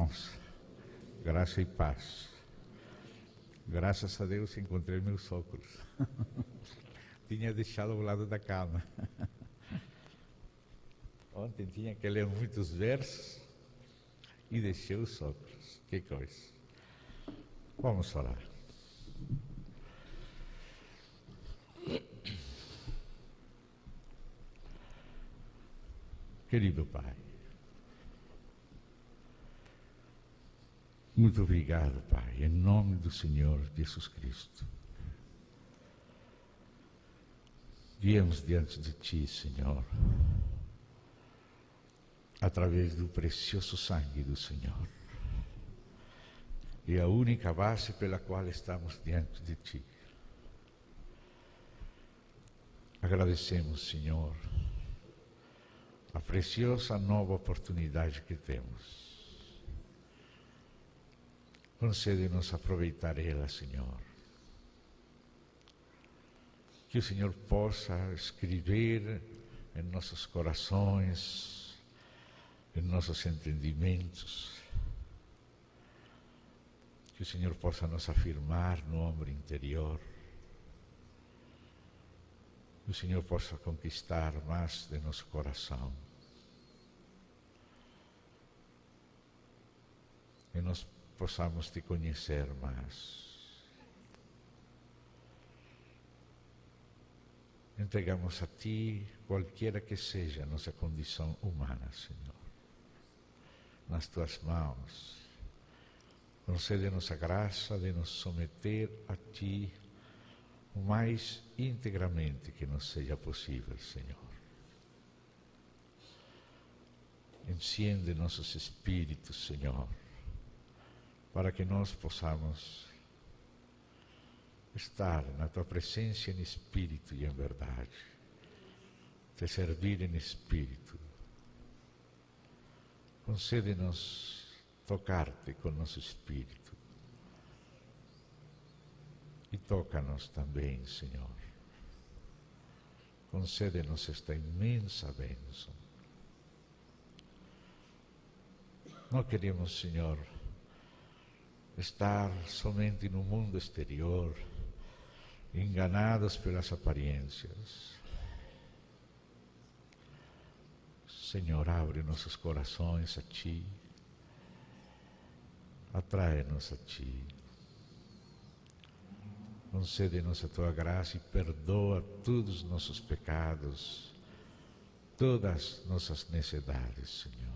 Irmãos, graça e paz. Graças a Deus encontrei meus óculos. Tinha deixado ao lado da cama. Ontem tinha que ler muitos versos e deixei os óculos. Que coisa. Vamos orar. Querido Pai, muito obrigado, Pai, em nome do Senhor Jesus Cristo. Viemos diante de Ti, Senhor, através do precioso sangue do Senhor. É a única base pela qual estamos diante de Ti. Agradecemos, Senhor, a preciosa nova oportunidade que temos. Concede-nos aproveitar ela, Senhor. Que o Senhor possa escrever em nossos corações, em nossos entendimentos. Que o Senhor possa nos afirmar no homem interior. Que o Senhor possa conquistar mais de nosso coração. Que nós possamos Te conhecer mais. Entregamos a Ti, qualquer que seja a nossa condição humana, Senhor. Nas Tuas mãos. Concede-nos a graça de nos someter a Ti o mais integramente que nos seja possível, Senhor. Enciende nossos espíritos, Senhor, para que nós possamos estar na Tua presença em espírito e em verdade, Te servir em espírito. Concede-nos tocar-Te com nosso espírito e toca-nos também, Senhor. Concede-nos esta imensa bênção. Não queremos, Senhor, estar somente no mundo exterior, enganados pelas aparências. Senhor, abre nossos corações a Ti, atrai-nos a Ti, concede-nos a Tua graça e perdoa todos os nossos pecados, todas nossas necessidades, Senhor.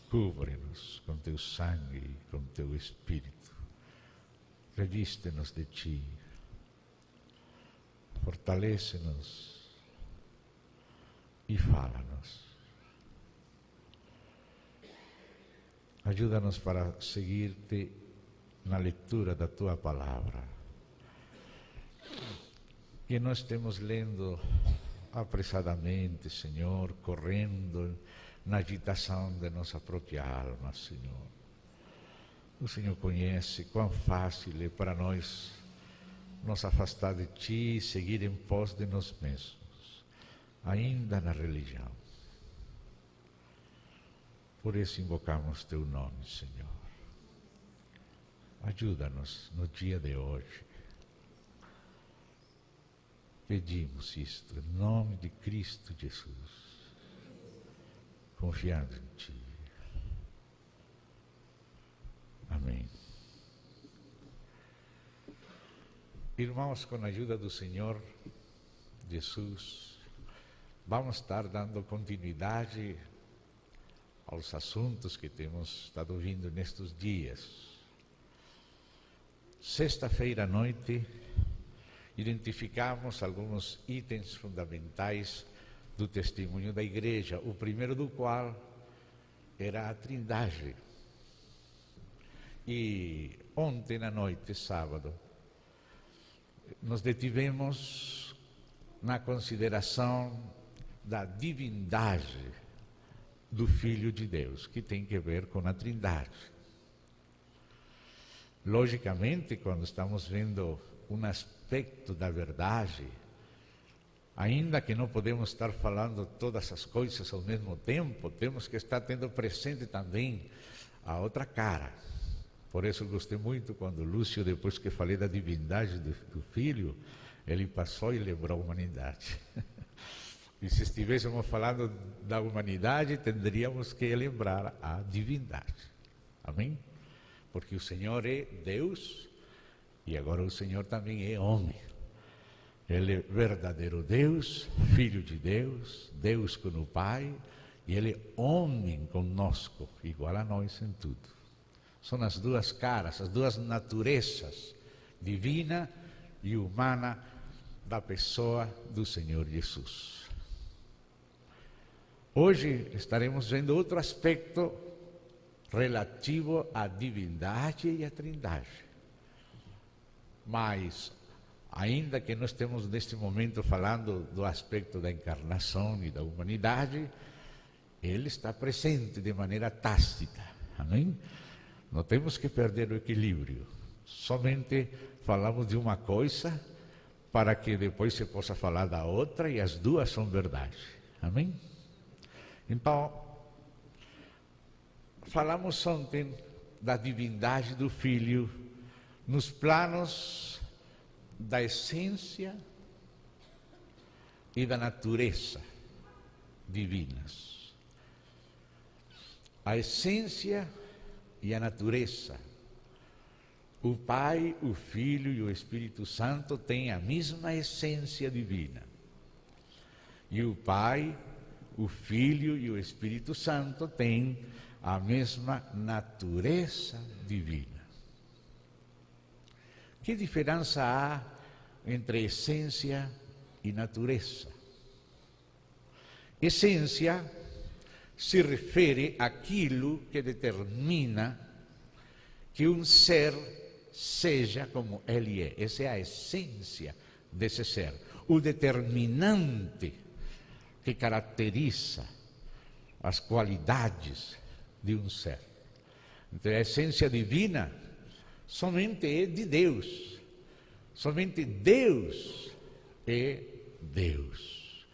Cubre-nos com Teu sangue e com Teu Espírito. Reviste-nos de Ti. Fortalece-nos e fala-nos. Ajuda-nos para seguir-Te na leitura da Tua Palavra. Que nós estemos lendo apressadamente, Senhor, correndo na agitação de nossa própria alma, Senhor. O Senhor conhece quão fácil é para nós nos afastar de Ti e seguir em pós de nós mesmos, ainda na religião. Por isso invocamos Teu nome, Senhor. Ajuda-nos no dia de hoje. Pedimos isto em nome de Cristo Jesus, confiando em Ti. Amém. Irmãos, com a ajuda do Senhor Jesus, vamos estar dando continuidade aos assuntos que temos estado ouvindo nestes dias. Sexta-feira à noite, identificamos alguns itens fundamentais do testemunho da igreja, o primeiro do qual era a Trindade. E ontem à noite, sábado, nos detivemos na consideração da divindade do Filho de Deus, que tem que ver com a Trindade. Logicamente, quando estamos vendo um aspecto da verdade, Ainda que não podemos estar falando todas as coisas ao mesmo tempo, temos que estar tendo presente também a outra cara. Por isso eu gostei muito quando Lúcio, depois que falei da divindade do Filho, ele passou e lembrou a humanidade. E se estivéssemos falando da humanidade, teríamos que lembrar a divindade. Amém? Porque o Senhor é Deus e agora o Senhor também é homem. Ele é verdadeiro Deus, Filho de Deus, Deus com o Pai, e Ele é homem conosco, igual a nós em tudo. São as duas caras, as duas naturezas, divina e humana, da pessoa do Senhor Jesus. Hoje estaremos vendo outro aspecto relativo à divindade e à trindade. Mas, ainda que nós estemos neste momento falando do aspecto da encarnação e da humanidade, Ele está presente de maneira tácita. Amém? Não temos que perder o equilíbrio. Somente falamos de uma coisa para que depois se possa falar da outra e as duas são verdade. Amém? Então, falamos ontem da divindade do Filho nos planos da essência e da natureza divinas. A essência e a natureza. O Pai, o Filho e o Espírito Santo têm a mesma essência divina. E o Pai, o Filho e o Espírito Santo têm a mesma natureza divina. Que diferença há entre essência e natureza? Essência se refere àquilo que determina que um ser seja como ele é. Essa é a essência desse ser. O determinante que caracteriza as qualidades de um ser. Então, a essência divina somente é de Deus. Somente Deus é Deus.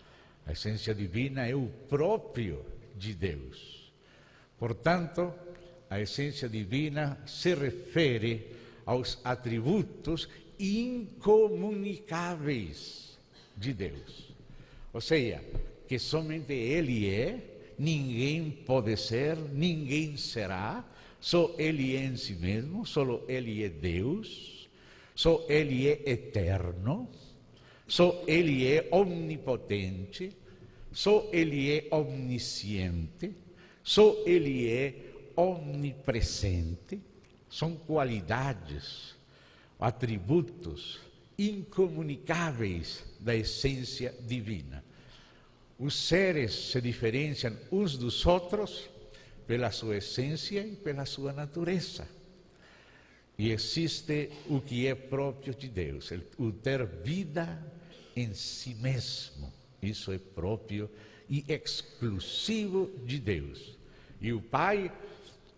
A essência divina é o próprio de Deus. Portanto, a essência divina se refere aos atributos incomunicáveis de Deus. Ou seja, que somente Ele é, ninguém pode ser, ninguém será, só Ele é em si mesmo, só Ele é Deus, só Ele é eterno, só Ele é onipotente, só Ele é omnisciente, só Ele é omnipresente. São qualidades, atributos incomunicáveis da essência divina. Os seres se diferenciam uns dos outros pela sua essência e pela sua natureza. E existe o que é próprio de Deus, o ter vida em si mesmo. Isso é próprio e exclusivo de Deus. E o Pai,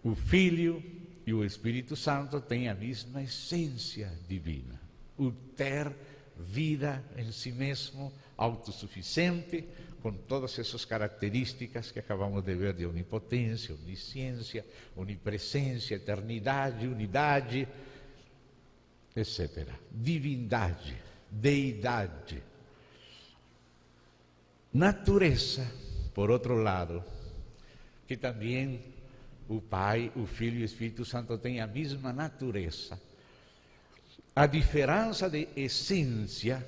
o Filho e o Espírito Santo têm a mesma essência divina. O ter vida em si mesmo, autossuficiente, com todas essas características que acabamos de ver de onipotência, onisciência, onipresença, eternidade, unidade, etc. Divindade, deidade. Natureza, por outro lado, que também o Pai, o Filho e o Espírito Santo têm a mesma natureza. A diferença de essência,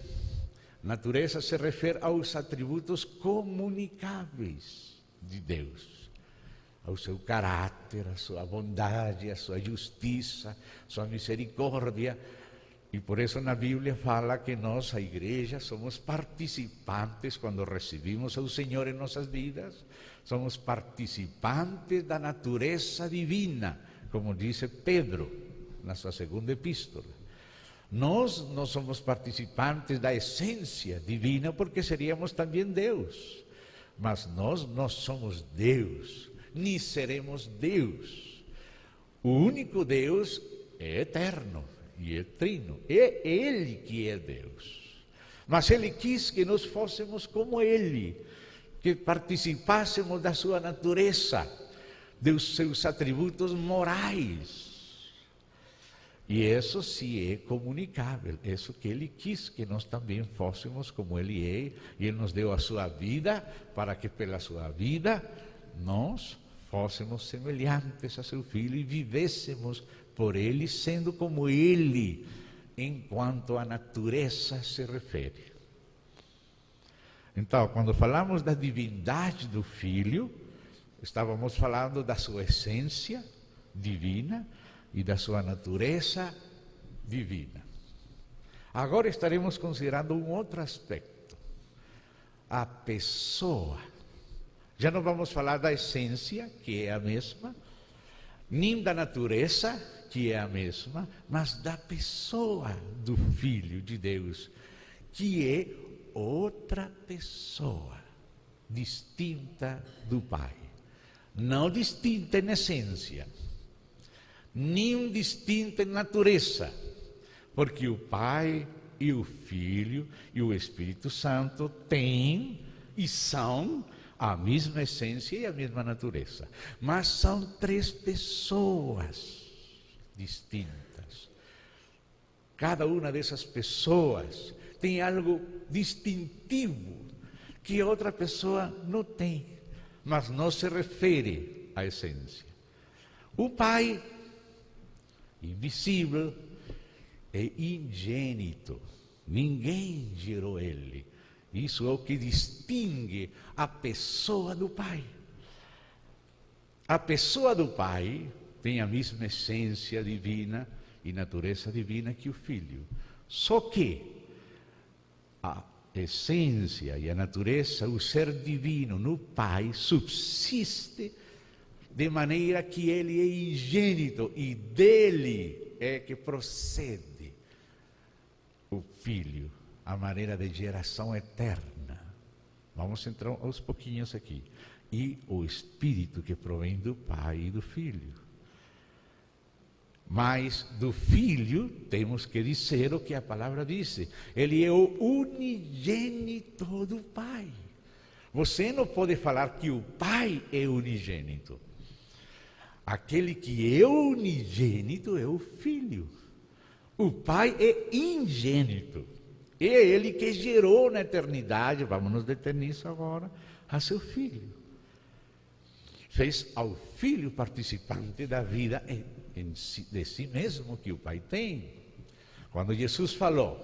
natureza se refere aos atributos comunicáveis de Deus, ao seu caráter, à sua bondade, à sua justiça, à sua misericórdia. E por isso na Bíblia fala que nós, a igreja, somos participantes quando recebemos ao Senhor em nossas vidas. Somos participantes da natureza divina, como disse Pedro na sua segunda epístola. Nós não somos participantes da essência divina porque seríamos também Deus. Mas nós não somos Deus, nem seremos Deus. O único Deus é eterno e é trino. É Ele que é Deus. Mas Ele quis que nós fôssemos como Ele, que participássemos da sua natureza, dos seus atributos morais. E isso sim é comunicável, isso que Ele quis, que nós também fôssemos como Ele é, e Ele nos deu a sua vida, para que pela sua vida nós fôssemos semelhantes a seu Filho e vivêssemos por Ele, sendo como Ele, enquanto a natureza se refere. Então, quando falamos da divindade do Filho, estávamos falando da sua essência divina e da sua natureza divina. Agora estaremos considerando um outro aspecto, a pessoa. Já não vamos falar da essência, que é a mesma, nem da natureza, que é a mesma, mas da pessoa do Filho de Deus, que é outra pessoa, distinta do Pai. Não distinta em essência, nem distinta em natureza, porque o Pai e o Filho e o Espírito Santo têm e são a mesma essência e a mesma natureza, mas são três pessoas distintas. Cada uma dessas pessoas tem algo distintivo que a outra pessoa não tem, mas não se refere à essência. O Pai, invisível, é ingênito, ninguém gerou Ele. Isso é o que distingue a pessoa do Pai. A pessoa do Pai tem a mesma essência divina e natureza divina que o Filho. Só que a essência e a natureza, o ser divino no Pai, subsiste de maneira que Ele é ingênito e dele é que procede o Filho, a maneira de geração eterna. Vamos entrar aos pouquinhos aqui. E o Espírito que provém do Pai e do Filho. Mas do Filho temos que dizer o que a palavra diz. Ele é o unigênito do Pai. Você não pode falar que o Pai é unigênito. Aquele que é unigênito é o Filho. O Pai é ingênito. É Ele que gerou na eternidade, vamos nos deter nisso agora, a seu Filho. Fez ao Filho participante da vida de si mesmo que o Pai tem. Quando Jesus falou,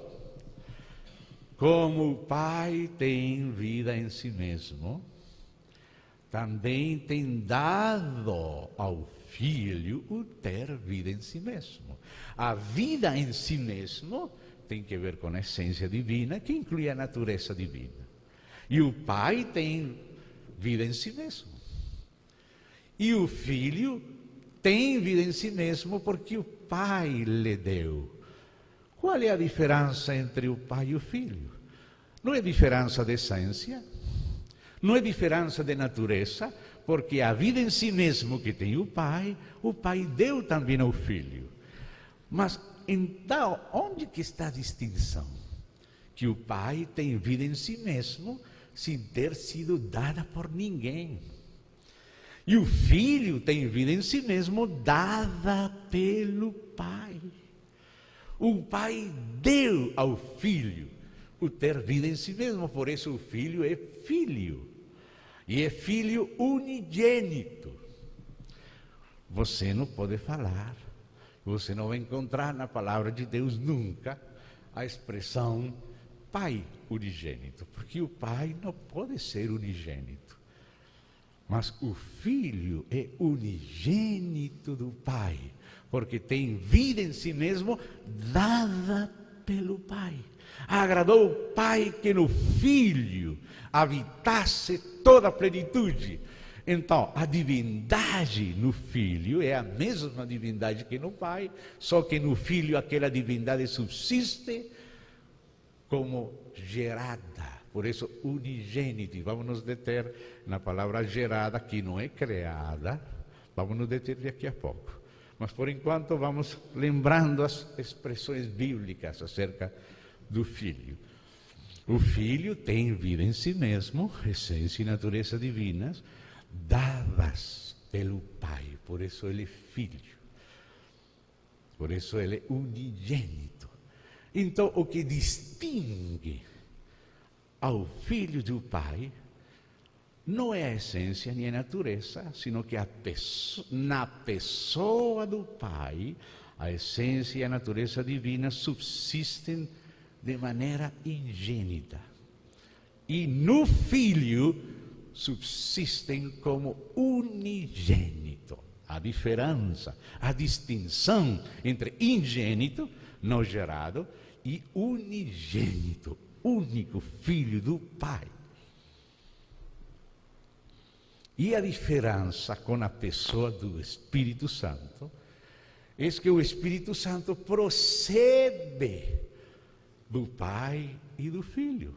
como o Pai tem vida em si mesmo, também tem dado ao Filho o ter vida em si mesmo. A vida em si mesmo tem que ver com a essência divina, que inclui a natureza divina. E o Pai tem vida em si mesmo. E o Filho tem vida em si mesmo porque o Pai lhe deu. Qual é a diferença entre o Pai e o Filho? Não é diferença de essência, não é diferença de natureza, porque a vida em si mesmo que tem o Pai deu também ao Filho. Mas então, onde que está a distinção? Que o Pai tem vida em si mesmo, sem ter sido dada por ninguém. E o Filho tem vida em si mesmo, dada pelo Pai. O Pai deu ao Filho o ter vida em si mesmo, por isso o Filho é Filho. E é Filho unigênito. Você não pode falar, você não vai encontrar na palavra de Deus nunca a expressão Pai unigênito, porque o Pai não pode ser unigênito. Mas o Filho é unigênito do Pai, porque tem vida em si mesmo, dada pelo Pai. Agradou o Pai que no Filho habitasse toda a plenitude. Então, a divindade no Filho é a mesma divindade que no Pai, só que no Filho aquela divindade subsiste como gerada. Por isso, unigênito. Vamos nos deter na palavra gerada, que não é criada. Vamos nos deter daqui a pouco. Mas, por enquanto, vamos lembrando as expressões bíblicas acerca do Filho. O Filho tem vida em si mesmo, essência e natureza divinas, dadas pelo Pai. Por isso ele é Filho. Por isso ele é unigênito. Então, o que distingue ao Filho do Pai não é a essência nem a natureza, sino que na pessoa do Pai, a essência e a natureza divina subsistem de maneira ingênita. E no Filho subsistem como unigênito. A diferença, a distinção entre ingênito, não gerado, e unigênito, único Filho do Pai. E a diferença com a pessoa do Espírito Santo é que o Espírito Santo procede do Pai e do Filho.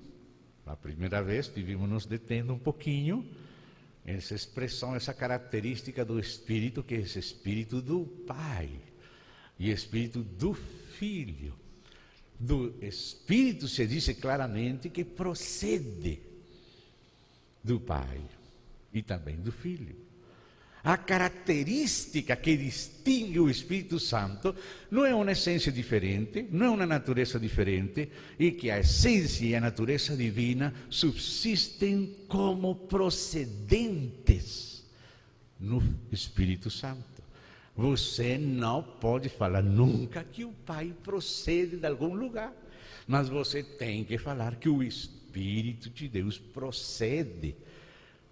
A primeira vez estivemos nos detendo um pouquinho essa expressão, essa característica do Espírito, que é esse Espírito do Pai e Espírito do Filho. Do Espírito se diz claramente que procede do Pai e também do Filho. A característica que distingue o Espírito Santo não é uma essência diferente, não é uma natureza diferente, e que a essência e a natureza divina subsistem como procedentes no Espírito Santo. Você não pode falar nunca que o Pai procede de algum lugar, mas você tem que falar que o Espírito de Deus procede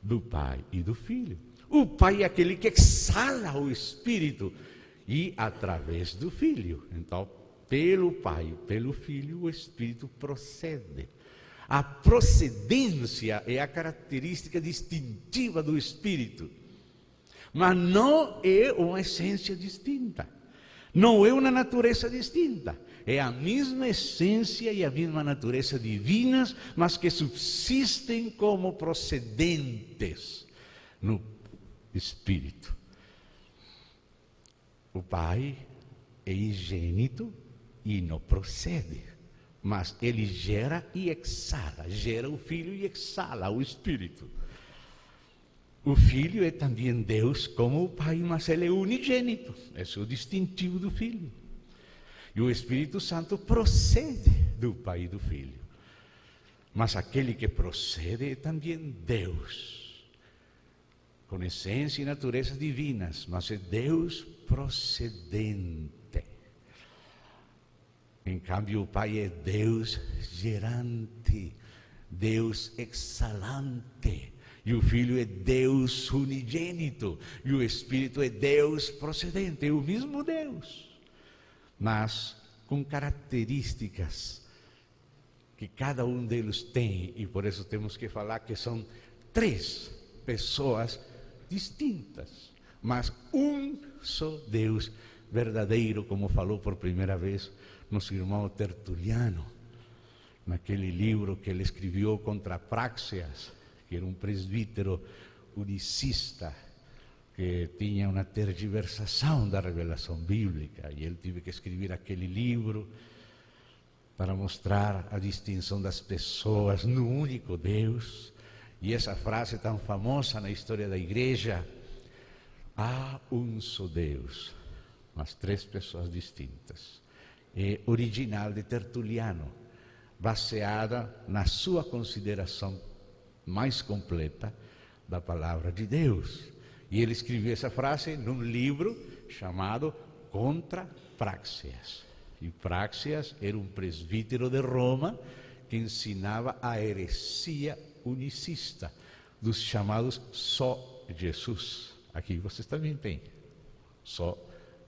do Pai e do Filho. O Pai é aquele que exala o Espírito e através do Filho. Então, pelo Pai, pelo Filho, o Espírito procede. A procedência é a característica distintiva do Espírito, mas não é uma essência distinta, não é uma natureza distinta. É a mesma essência e a mesma natureza divinas, mas que subsistem como procedentes no Espírito. O Pai é ingênito e não procede, mas ele gera e exala, gera o Filho e exala o Espírito. O Filho é também Deus como o Pai, mas ele é unigênito, esse é o distintivo do Filho. E o Espírito Santo procede do Pai e do Filho, mas aquele que procede é também Deus, com essência e natureza divinas, mas é Deus procedente. Em cambio, o Pai é Deus gerante, Deus exalante, e o Filho é Deus unigênito, e o Espírito é Deus procedente, é o mesmo Deus, mas com características que cada um deles tem, e por isso temos que falar que são três pessoas distintas, mas um só Deus verdadeiro, como falou por primeira vez nosso irmão Tertuliano, naquele livro que ele escreveu contra Praxeas, que era um presbítero unicista, que tinha uma tergiversação da revelação bíblica, e ele teve que escrever aquele livro para mostrar a distinção das pessoas no único Deus. E essa frase tão famosa na história da igreja: há um só Deus, mas três pessoas distintas. É original de Tertuliano, baseada na sua consideração mais completa da palavra de Deus. E ele escreveu essa frase num livro chamado Contra Praxeas. E Praxeas era um presbítero de Roma que ensinava a heresia unicista, dos chamados só Jesus. Aqui vocês também têm só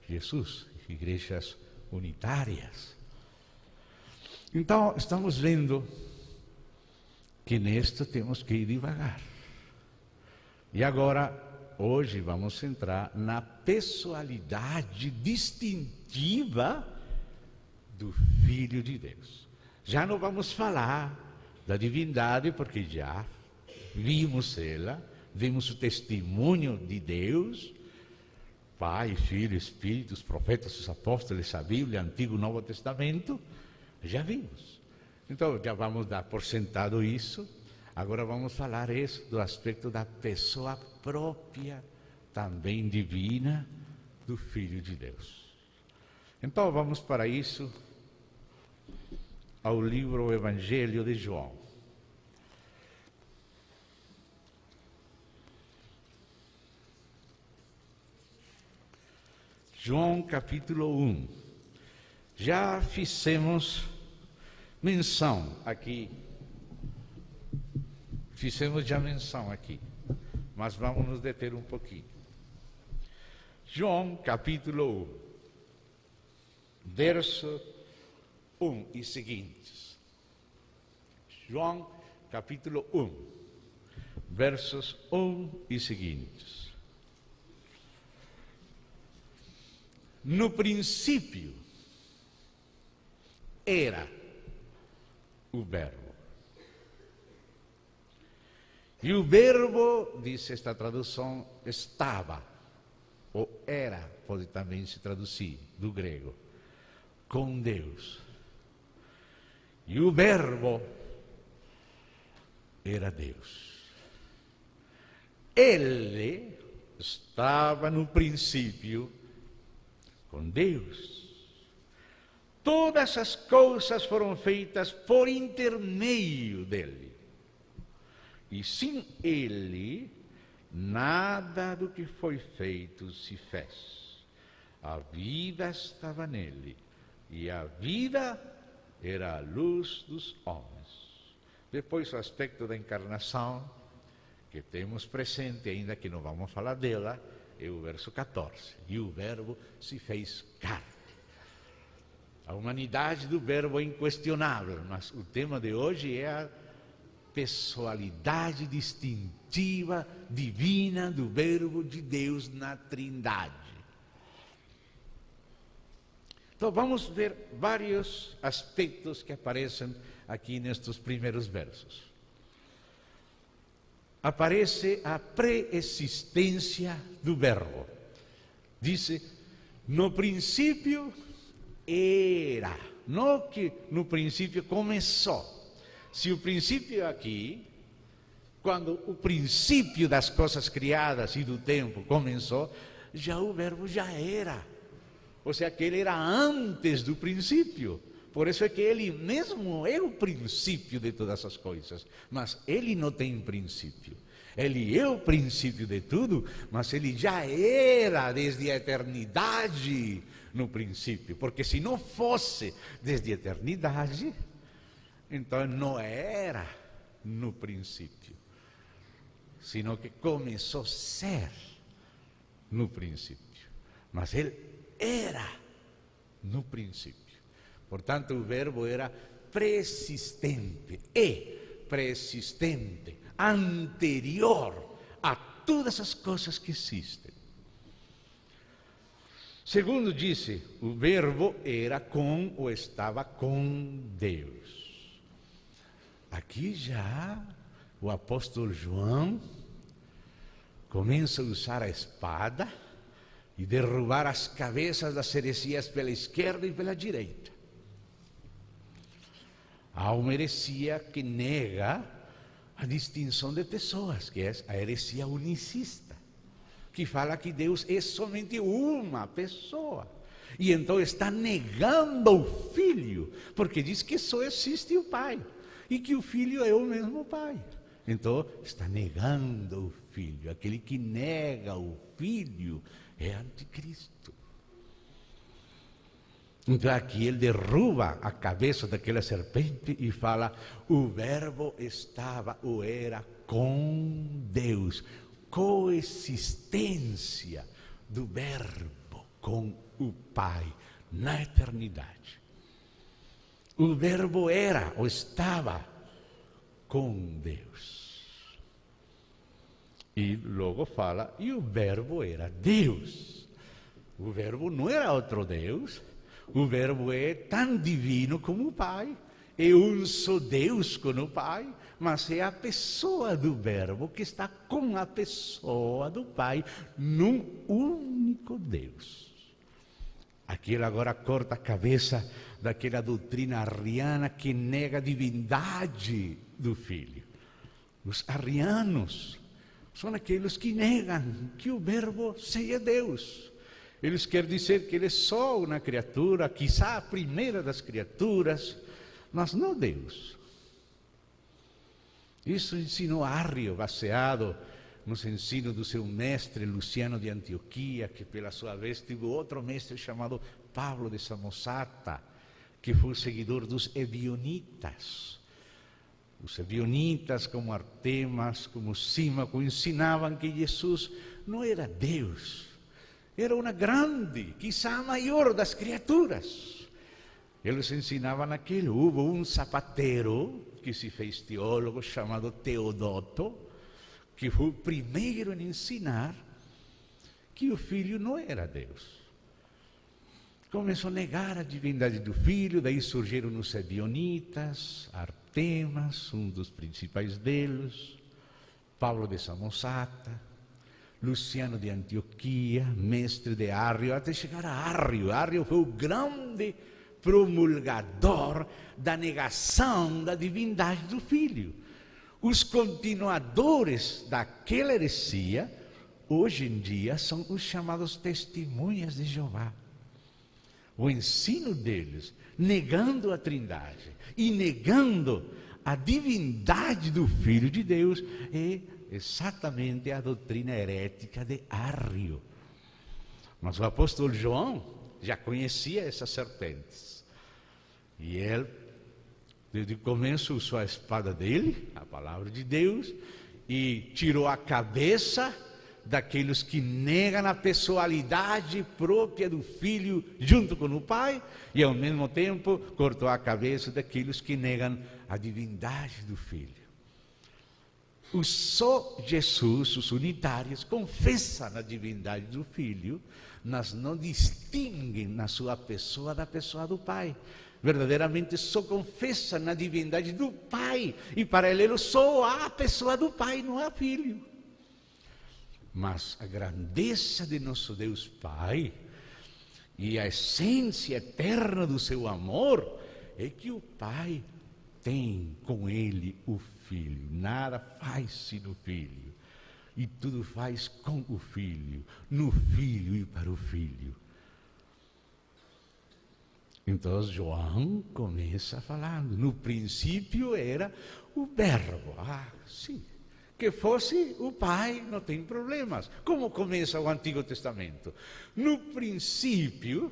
Jesus, igrejas unitárias. Então, estamos vendo que neste temos que ir devagar. E agora, hoje, vamos entrar na pessoalidade distintiva do Filho de Deus. Já não vamos falar da divindade, porque já vimos ela, vimos o testemunho de Deus, Pai, Filho, Espírito, os profetas, os apóstolos, a Bíblia, Antigo e Novo Testamento, já vimos. Então, já vamos dar por sentado isso. Agora vamos falar isso do aspecto da pessoa própria, também divina, do Filho de Deus. Então, vamos para isso ao livro O Evangelho de João. João capítulo 1. Já fizemos menção aqui. Mas vamos nos deter um pouquinho. João capítulo 1, verso 1 e seguintes. João capítulo 1, versos 1 e seguintes. No princípio era o Verbo. E o Verbo, diz esta tradução, estava, ou era, pode também se traduzir, do grego, com Deus. E o Verbo era Deus. Ele estava no princípio com Deus. Todas as coisas foram feitas por intermédio dele. E sem ele, nada do que foi feito se fez. A vida estava nele, e a vida era a luz dos homens. Depois, o aspecto da encarnação, que temos presente, ainda que não vamos falar dela, é o verso 14. E o Verbo se fez carne. A humanidade do Verbo é inquestionável, mas o tema de hoje é a pessoalidade distintiva, divina do Verbo de Deus na Trindade. Então vamos ver vários aspectos que aparecem aqui nestes primeiros versos. Aparece a pré-existência do Verbo. Diz, no princípio era, não que no princípio começou. Se o princípio aqui, quando o princípio das coisas criadas e do tempo começou, já o Verbo já era. Ou seja, que ele era antes do princípio. Por isso é que ele mesmo é o princípio de todas as coisas. Mas ele não tem princípio. Ele é o princípio de tudo, mas ele já era desde a eternidade no princípio. Porque se não fosse desde a eternidade, então não era no princípio, sino que começou a ser no princípio. Mas ele era no princípio. Portanto, o Verbo era persistente, anterior a todas as coisas que existem. Segundo disse, o Verbo era com ou estava com Deus. Aqui já o apóstolo João começa a usar a espada e derrubar as cabeças das heresias pela esquerda e pela direita. Há uma heresia que nega a distinção de pessoas, que é a heresia unicista, que fala que Deus é somente uma pessoa. E então está negando o Filho, porque diz que só existe o Pai. E que o Filho é o mesmo Pai. Então, está negando o Filho. Aquele que nega o Filho é anticristo. Então, aqui ele derruba a cabeça daquela serpente e fala, o Verbo estava ou era com Deus. Coexistência do Verbo com o Pai na eternidade. O Verbo era ou estava com Deus. E logo fala, e o Verbo era Deus. O Verbo não era outro Deus. O Verbo é tão divino como o Pai. É um só Deus com o Pai, mas é a pessoa do Verbo que está com a pessoa do Pai num único Deus. Aqui ele agora corta a cabeça daquela doutrina arriana que nega a divindade do Filho. Os arrianos são aqueles que negam que o Verbo seja Deus. Eles querem dizer que ele é só uma criatura, quizá a primeira das criaturas, mas não Deus. Isso ensinou Arrio, baseado nos ensinos do seu mestre Luciano de Antioquia, que pela sua vez teve outro mestre chamado Pablo de Samosata, que foi seguidor dos ebionitas. Os ebionitas, como Artemas, como Símaco, ensinavam que Jesus não era Deus, era uma grande, quizá a maior das criaturas. Eles ensinavam aquilo. Houve um sapateiro que se fez teólogo, chamado Teodoto, que foi o primeiro a ensinar que o Filho não era Deus. Começou a negar a divindade do Filho, daí surgiram os ebionitas, Artemas, um dos principais deles, Pablo de Samosata, Luciano de Antioquia, mestre de Arrio, até chegar a Arrio. Arrio foi o grande promulgador da negação da divindade do Filho. Os continuadores daquela heresia, hoje em dia, são os chamados testemunhas de Jeová. O ensino deles, negando a Trindade e negando a divindade do Filho de Deus, é exatamente a doutrina herética de Arrio. Mas o apóstolo João já conhecia essas serpentes. E ele, desde o começo, usou a espada dele, a palavra de Deus, e tirou a cabeça daqueles que negam a pessoalidade própria do Filho junto com o Pai, e ao mesmo tempo cortou a cabeça daqueles que negam a divindade do Filho. Só Jesus, os unitários, confessam a divindade do Filho, mas não distinguem na sua pessoa da pessoa do Pai. Verdadeiramente só confessam a divindade do Pai, e para ele só há a pessoa do Pai, não há Filho. Mas a grandeza de nosso Deus Pai e a essência eterna do seu amor é que o Pai tem com ele o Filho. Nada faz sem o Filho, e tudo faz com o Filho, no Filho e para o Filho. Então João começa falando, no princípio era o Verbo. Sim, que fosse o Pai, não tem problemas. Como começa o Antigo Testamento? No princípio,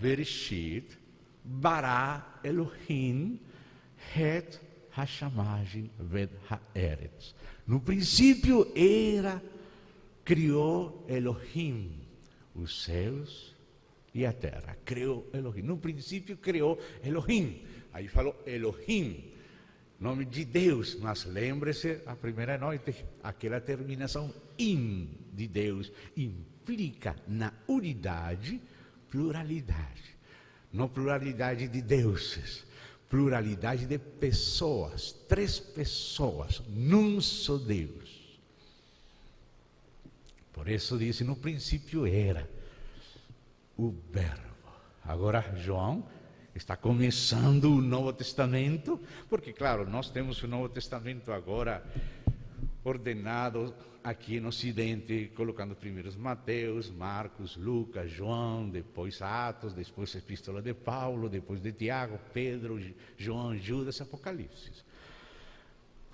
Bereshit, bara Elohim, het hashamashim ved haaretz. No princípio criou Elohim, os céus e a terra. Criou Elohim. No princípio criou Elohim. Aí falou Elohim, nome de Deus, mas lembre-se, a primeira noite, aquela terminação in de Deus implica na unidade, pluralidade. Não pluralidade de deuses, pluralidade de pessoas, 3 pessoas, num só Deus. Por isso diz, no princípio era o Verbo. Agora João está começando o Novo Testamento, porque, claro, nós temos o Novo Testamento agora ordenado aqui no Ocidente, colocando primeiro Mateus, Marcos, Lucas, João, depois Atos, depois a Epístola de Paulo, depois de Tiago, Pedro, João, Judas, Apocalipse.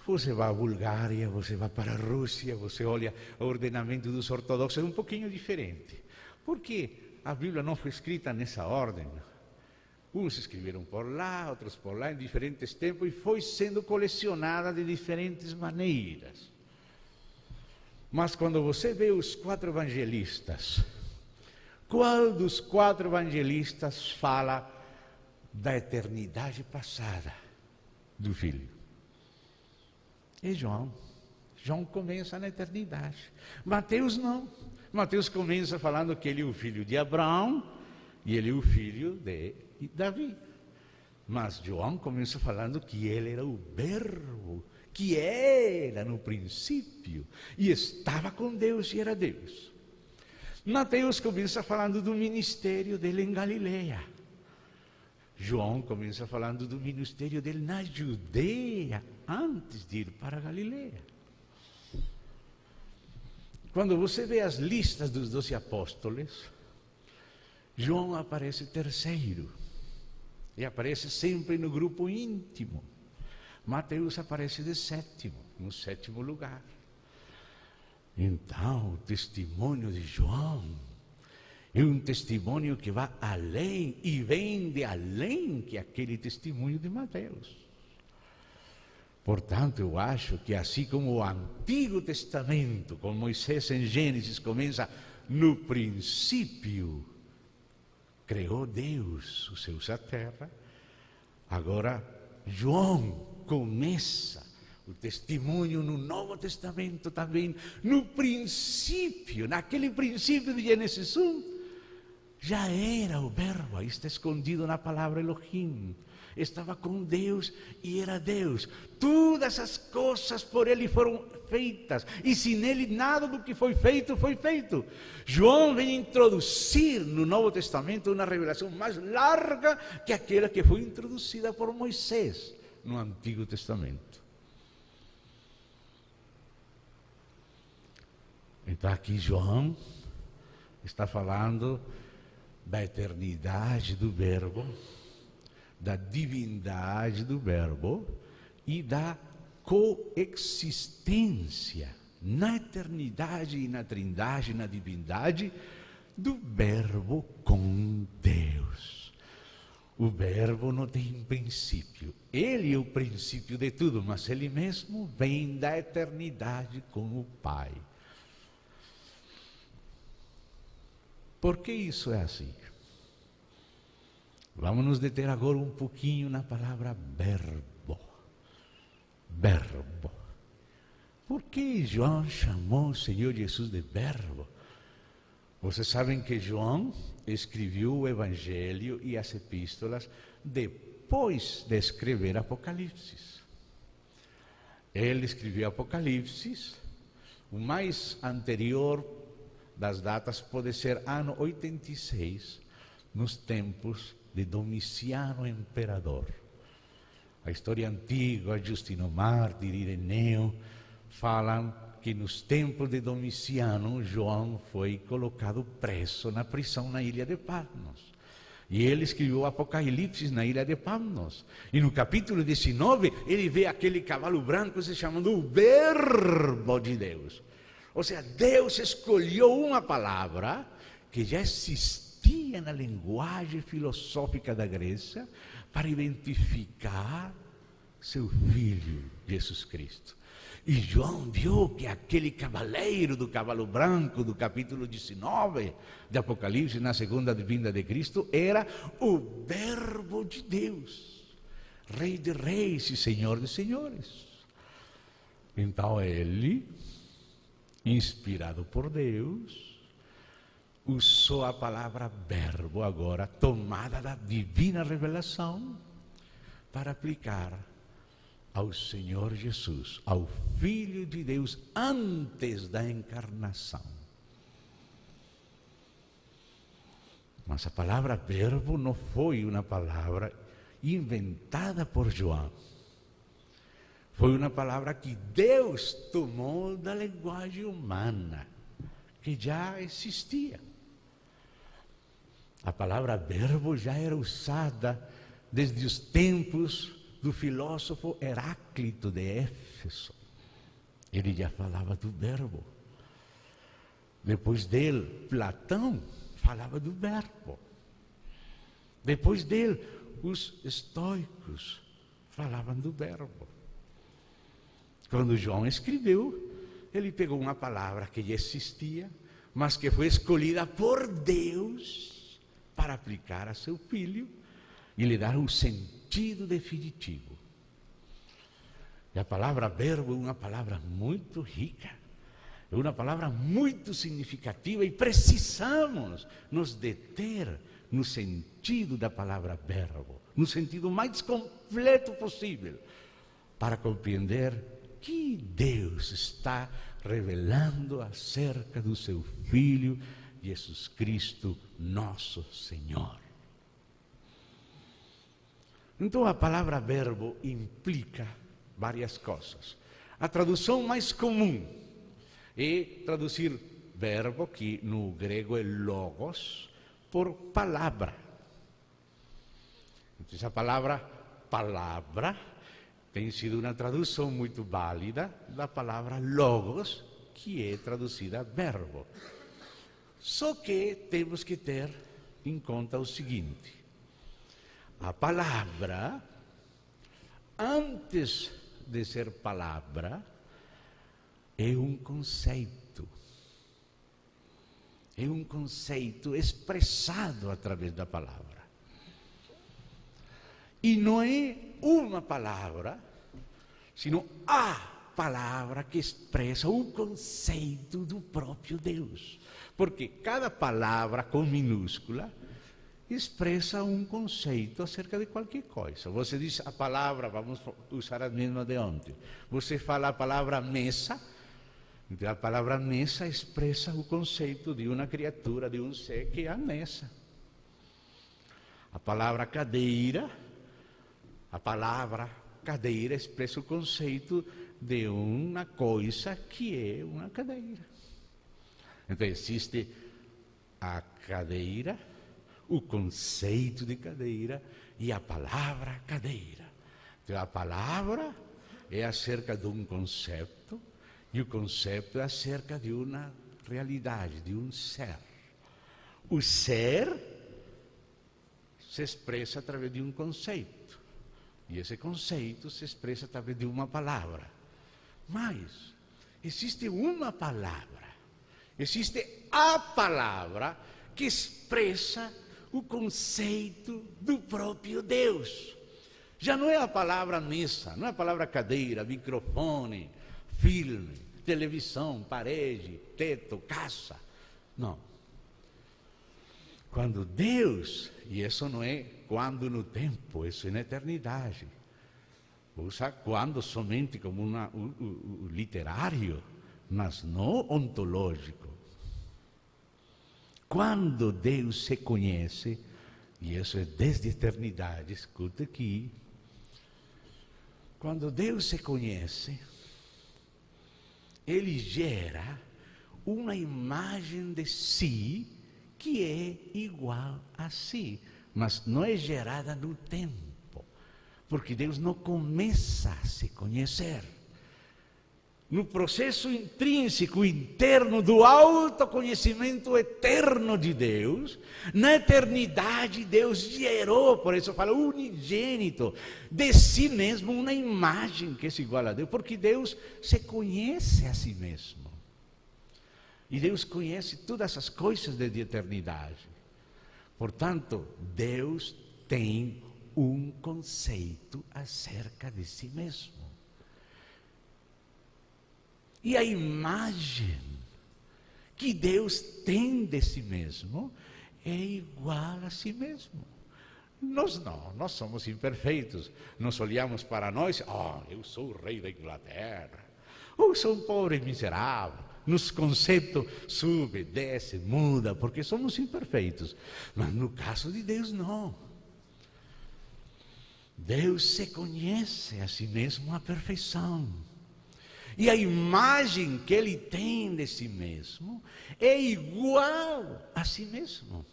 Você vai à Bulgária, você vai para a Rússia, você olha o ordenamento dos ortodoxos, é um pouquinho diferente, porque a Bíblia não foi escrita nessa ordem. Uns escreveram por lá, outros por lá, em diferentes tempos, e foi sendo colecionada de diferentes maneiras. Mas quando você vê os 4 evangelistas, qual dos 4 evangelistas fala da eternidade passada do Filho? É João. João começa na eternidade. Mateus não. Mateus começa falando que ele é o filho de Abraão e ele é o filho de Davi. Mas João começa falando que ele era o Verbo, que era no princípio, e estava com Deus e era Deus. Mateus começa falando do ministério dele em Galileia. João começa falando do ministério dele na Judeia, antes de ir para a Galileia. Quando você vê as listas dos 12 apóstolos, João aparece terceiro, e aparece sempre no grupo íntimo. Mateus aparece de sétimo, no sétimo lugar. Então, o testemunho de João é um testemunho que vai além e vem de além que aquele testemunho de Mateus. Portanto, eu acho que assim como o Antigo Testamento, com Moisés em Gênesis, começa no princípio, criou Deus os céus e a terra, agora João começa o testemunho no Novo Testamento também, no princípio, naquele princípio de Gênesis 1, já era o verbo, aí está escondido na palavra Elohim, estava com Deus e era Deus. Todas as coisas por ele foram feitas, e sem ele nada do que foi feito, foi feito. João vem introduzir no Novo Testamento uma revelação mais larga que aquela que foi introduzida por Moisés no Antigo Testamento. Então aqui João está falando da eternidade do verbo, da divindade do verbo e da coexistência na eternidade e na trindade, na divindade do verbo com Deus. O verbo não tem princípio, ele é o princípio de tudo, mas ele mesmo vem da eternidade com o Pai. Por que isso é assim? Vamos nos deter agora um pouquinho na palavra verbo. Verbo. Por que João chamou o Senhor Jesus de verbo? Vocês sabem que João escreveu o Evangelho e as epístolas depois de escrever Apocalipse. Ele escreveu Apocalipse, o mais anterior das datas pode ser ano 86, nos tempos de Domiciano Imperador. A história antiga, Justino Mártir, Ireneu, falam que nos tempos de Domiciano, João foi colocado preso na prisão na ilha de Patmos. E ele escreveu Apocalipse na ilha de Patmos. E no capítulo 19, ele vê aquele cavalo branco se chamando o Verbo de Deus. Ou seja, Deus escolheu uma palavra que já existia na linguagem filosófica da Grécia para identificar seu Filho, Jesus Cristo. E João viu que aquele cavaleiro do cavalo branco do capítulo 19 de Apocalipse, na segunda vinda de Cristo, era o Verbo de Deus, Rei de reis e Senhor de senhores. Então ele, inspirado por Deus, usou a palavra verbo, agora tomada da divina revelação, para aplicar ao Senhor Jesus, ao Filho de Deus, antes da encarnação. Mas a palavra verbo não foi uma palavra inventada por João. Foi uma palavra que Deus tomou da linguagem humana, que já existia. A palavra verbo já era usada desde os tempos do filósofo Heráclito de Éfeso. Ele já falava do verbo. Depois dele, Platão falava do verbo. Depois dele, os estoicos falavam do verbo. Quando João escreveu, ele pegou uma palavra que já existia, mas que foi escolhida por Deus para aplicar a seu filho e lhe dar um sentido definitivo. E a palavra verbo é uma palavra muito rica, é uma palavra muito significativa, e precisamos nos deter no sentido da palavra verbo, no sentido mais completo possível, para compreender que Deus está revelando acerca do seu Filho Jesus Cristo, nosso Senhor. Então a palavra verbo implica várias coisas. A tradução mais comum é traduzir verbo, que no grego é logos, por palavra. Então a palavra tem sido uma tradução muito válida da palavra logos, que é traduzida verbo. Só que temos que ter em conta o seguinte: a palavra, antes de ser palavra, é um conceito. É um conceito expressado através da palavra. E não é uma palavra, sino a palavra que expressa o conceito do próprio Deus. Porque cada palavra com minúscula expressa um conceito acerca de qualquer coisa. Você diz a palavra, vamos usar a mesma de ontem. Você fala a palavra mesa, então a palavra mesa expressa o conceito de uma criatura, de um ser que é a mesa. A palavra cadeira expressa o conceito de uma coisa que é uma cadeira. Então existe a cadeira, o conceito de cadeira e a palavra cadeira. Então a palavra é acerca de um conceito e o conceito é acerca de uma realidade, de um ser. O ser se expressa através de um conceito e esse conceito se expressa através de uma palavra. Mas existe uma palavra, existe a palavra que expressa o conceito do próprio Deus. Já não é a palavra mesa, não é a palavra cadeira, microfone, filme, televisão, parede, teto, casa. Não. Quando Deus, e isso não é quando no tempo, isso é na eternidade. Usa quando somente como o literário, mas não ontológico. Quando Deus se conhece, e isso é desde a eternidade, escuta aqui, quando Deus se conhece, Ele gera uma imagem de si que é igual a si, mas não é gerada no tempo, porque Deus não começa a se conhecer. No processo intrínseco, interno do autoconhecimento eterno de Deus, na eternidade Deus gerou, por isso fala unigênito, de si mesmo uma imagem que é igual a Deus, porque Deus se conhece a si mesmo. E Deus conhece todas as coisas desde a eternidade. Portanto, Deus tem um conceito acerca de si mesmo. E a imagem que Deus tem de si mesmo é igual a si mesmo. Nós não, nós somos imperfeitos. Nós olhamos para nós, eu sou o rei da Inglaterra, ou sou um pobre miserável. Nos conceitos sube, desce, muda, porque somos imperfeitos. Mas no caso de Deus, não. Deus se conhece a si mesmo à perfeição. E a imagem que Ele tem de si mesmo é igual a si mesmo.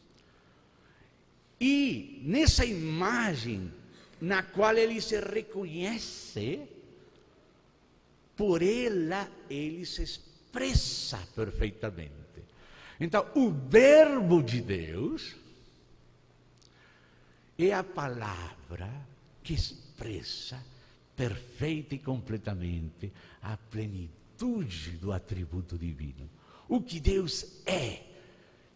E nessa imagem na qual Ele se reconhece, por ela Ele se expressa perfeitamente. Então, o verbo de Deus é a palavra que expressa perfeita e completamente a plenitude do atributo divino. O que Deus é,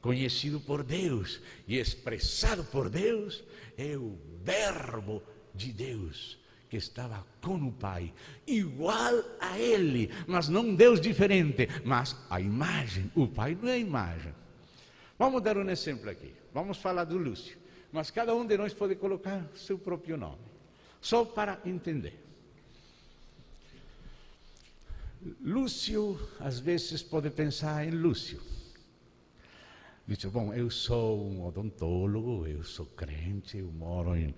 conhecido por Deus e expressado por Deus, é o verbo de Deus que estava com o Pai, igual a Ele, mas não um Deus diferente, mas a imagem. O Pai não é a imagem. Vamos dar um exemplo aqui. Vamos falar do Lúcio, mas cada um de nós pode colocar seu próprio nome, só para entender. Lúcio, às vezes, pode pensar em Lúcio. Dice, bom, eu sou um odontólogo, eu sou crente, eu moro em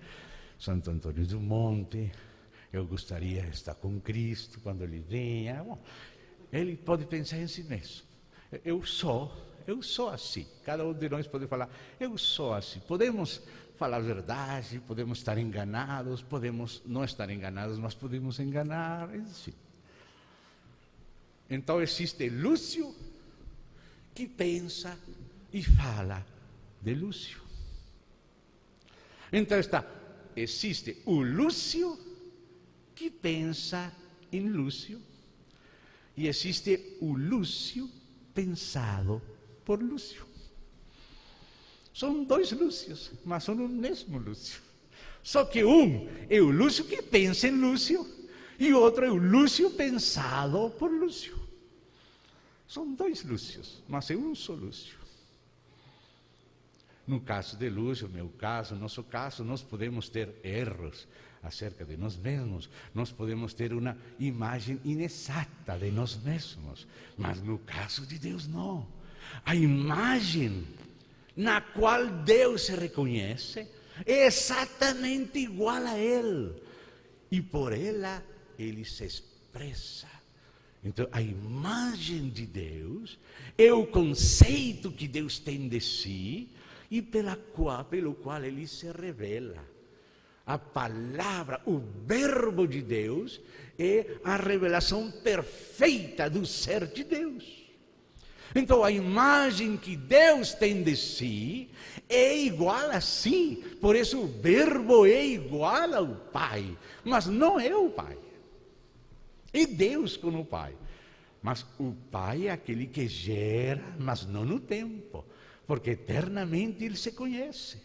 Santo Antônio do Monte, eu gostaria de estar com Cristo quando Ele venha. Bom, ele pode pensar em si mesmo. Eu sou assim. Cada um de nós pode falar, eu sou assim. Podemos falar a verdade, podemos estar enganados, podemos não estar enganados, mas podemos enganar, enfim. Então existe Lúcio que pensa e fala de Lúcio. Então existe o Lúcio que pensa em Lúcio e existe o Lúcio pensado por Lúcio. São dois Lúcios, mas são o mesmo Lúcio. Só que um é o Lúcio que pensa em Lúcio e o outro é o Lúcio pensado por Lúcio. São dois Lúcios, mas é um só Lúcio. No caso de Lúcio, meu caso, nosso caso, nós podemos ter erros acerca de nós mesmos, nós podemos ter uma imagem inexata de nós mesmos, mas no caso de Deus não. A imagem na qual Deus se reconhece é exatamente igual a Ele, e por ela Ele se expressa. Então, a imagem de Deus é o conceito que Deus tem de si e pelo qual Ele se revela. A palavra, o verbo de Deus é a revelação perfeita do ser de Deus. Então, a imagem que Deus tem de si é igual a si. Por isso, o verbo é igual ao Pai, mas não é o Pai. É Deus com o Pai. Mas o Pai é aquele que gera, mas não no tempo, porque eternamente Ele se conhece.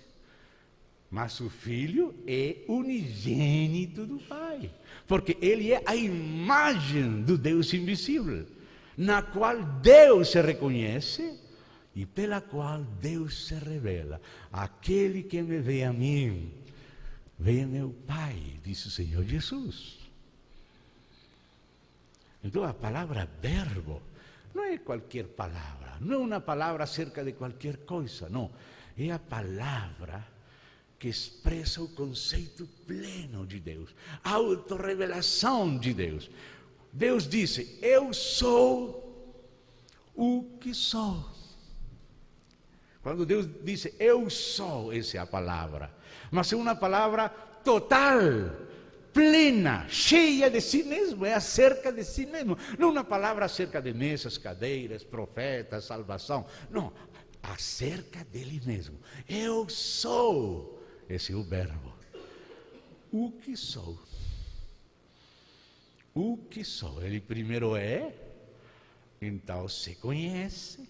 Mas o Filho é unigênito do Pai, porque Ele é a imagem do Deus invisível, na qual Deus se reconhece e pela qual Deus se revela. Aquele que me vê a mim, vê meu Pai, disse o Senhor Jesus. Então a palavra verbo não é qualquer palavra, não é uma palavra acerca de qualquer coisa, não. É a palavra que expressa o conceito pleno de Deus, a autorrevelação de Deus. Deus disse, eu sou o que sou. Quando Deus disse, eu sou, essa é a palavra. Mas é uma palavra total, plena, cheia de si mesmo, é acerca de si mesmo. Não uma palavra acerca de mesas, cadeiras, profetas, salvação. Não, acerca dele mesmo. Eu sou. Esse é o verbo. O que sou. O que sou. Ele primeiro é, então se conhece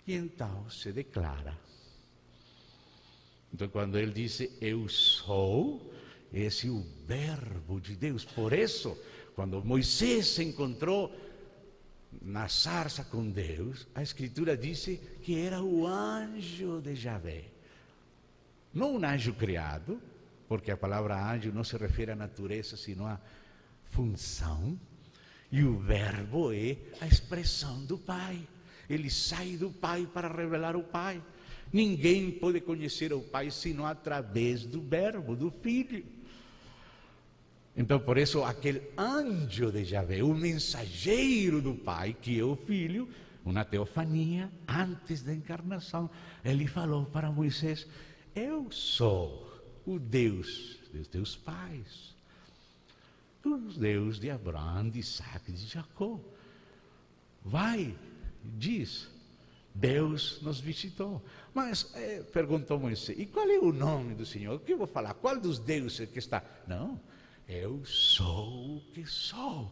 e então se declara. Então quando ele disse eu sou, esse é o verbo de Deus. Por isso, quando Moisés se encontrou na sarça com Deus, a Escritura disse que era o anjo de Javé. Não um anjo criado, porque a palavra anjo não se refere à natureza, sino à função. E o verbo é a expressão do Pai. Ele sai do Pai para revelar o Pai. Ninguém pode conhecer o Pai senão através do verbo, do Filho. Então, por isso, aquele anjo de Javé, o mensageiro do Pai, que é o Filho, uma teofania, antes da encarnação, ele falou para Moisés, eu sou o Deus dos teus pais, o Deus de Abraão, de Isaac e de Jacó. Vai, diz, Deus nos visitou. Mas perguntou Moisés, e qual é o nome do Senhor? O que eu vou falar? Qual dos deuses que está? Não, eu sou o que sou.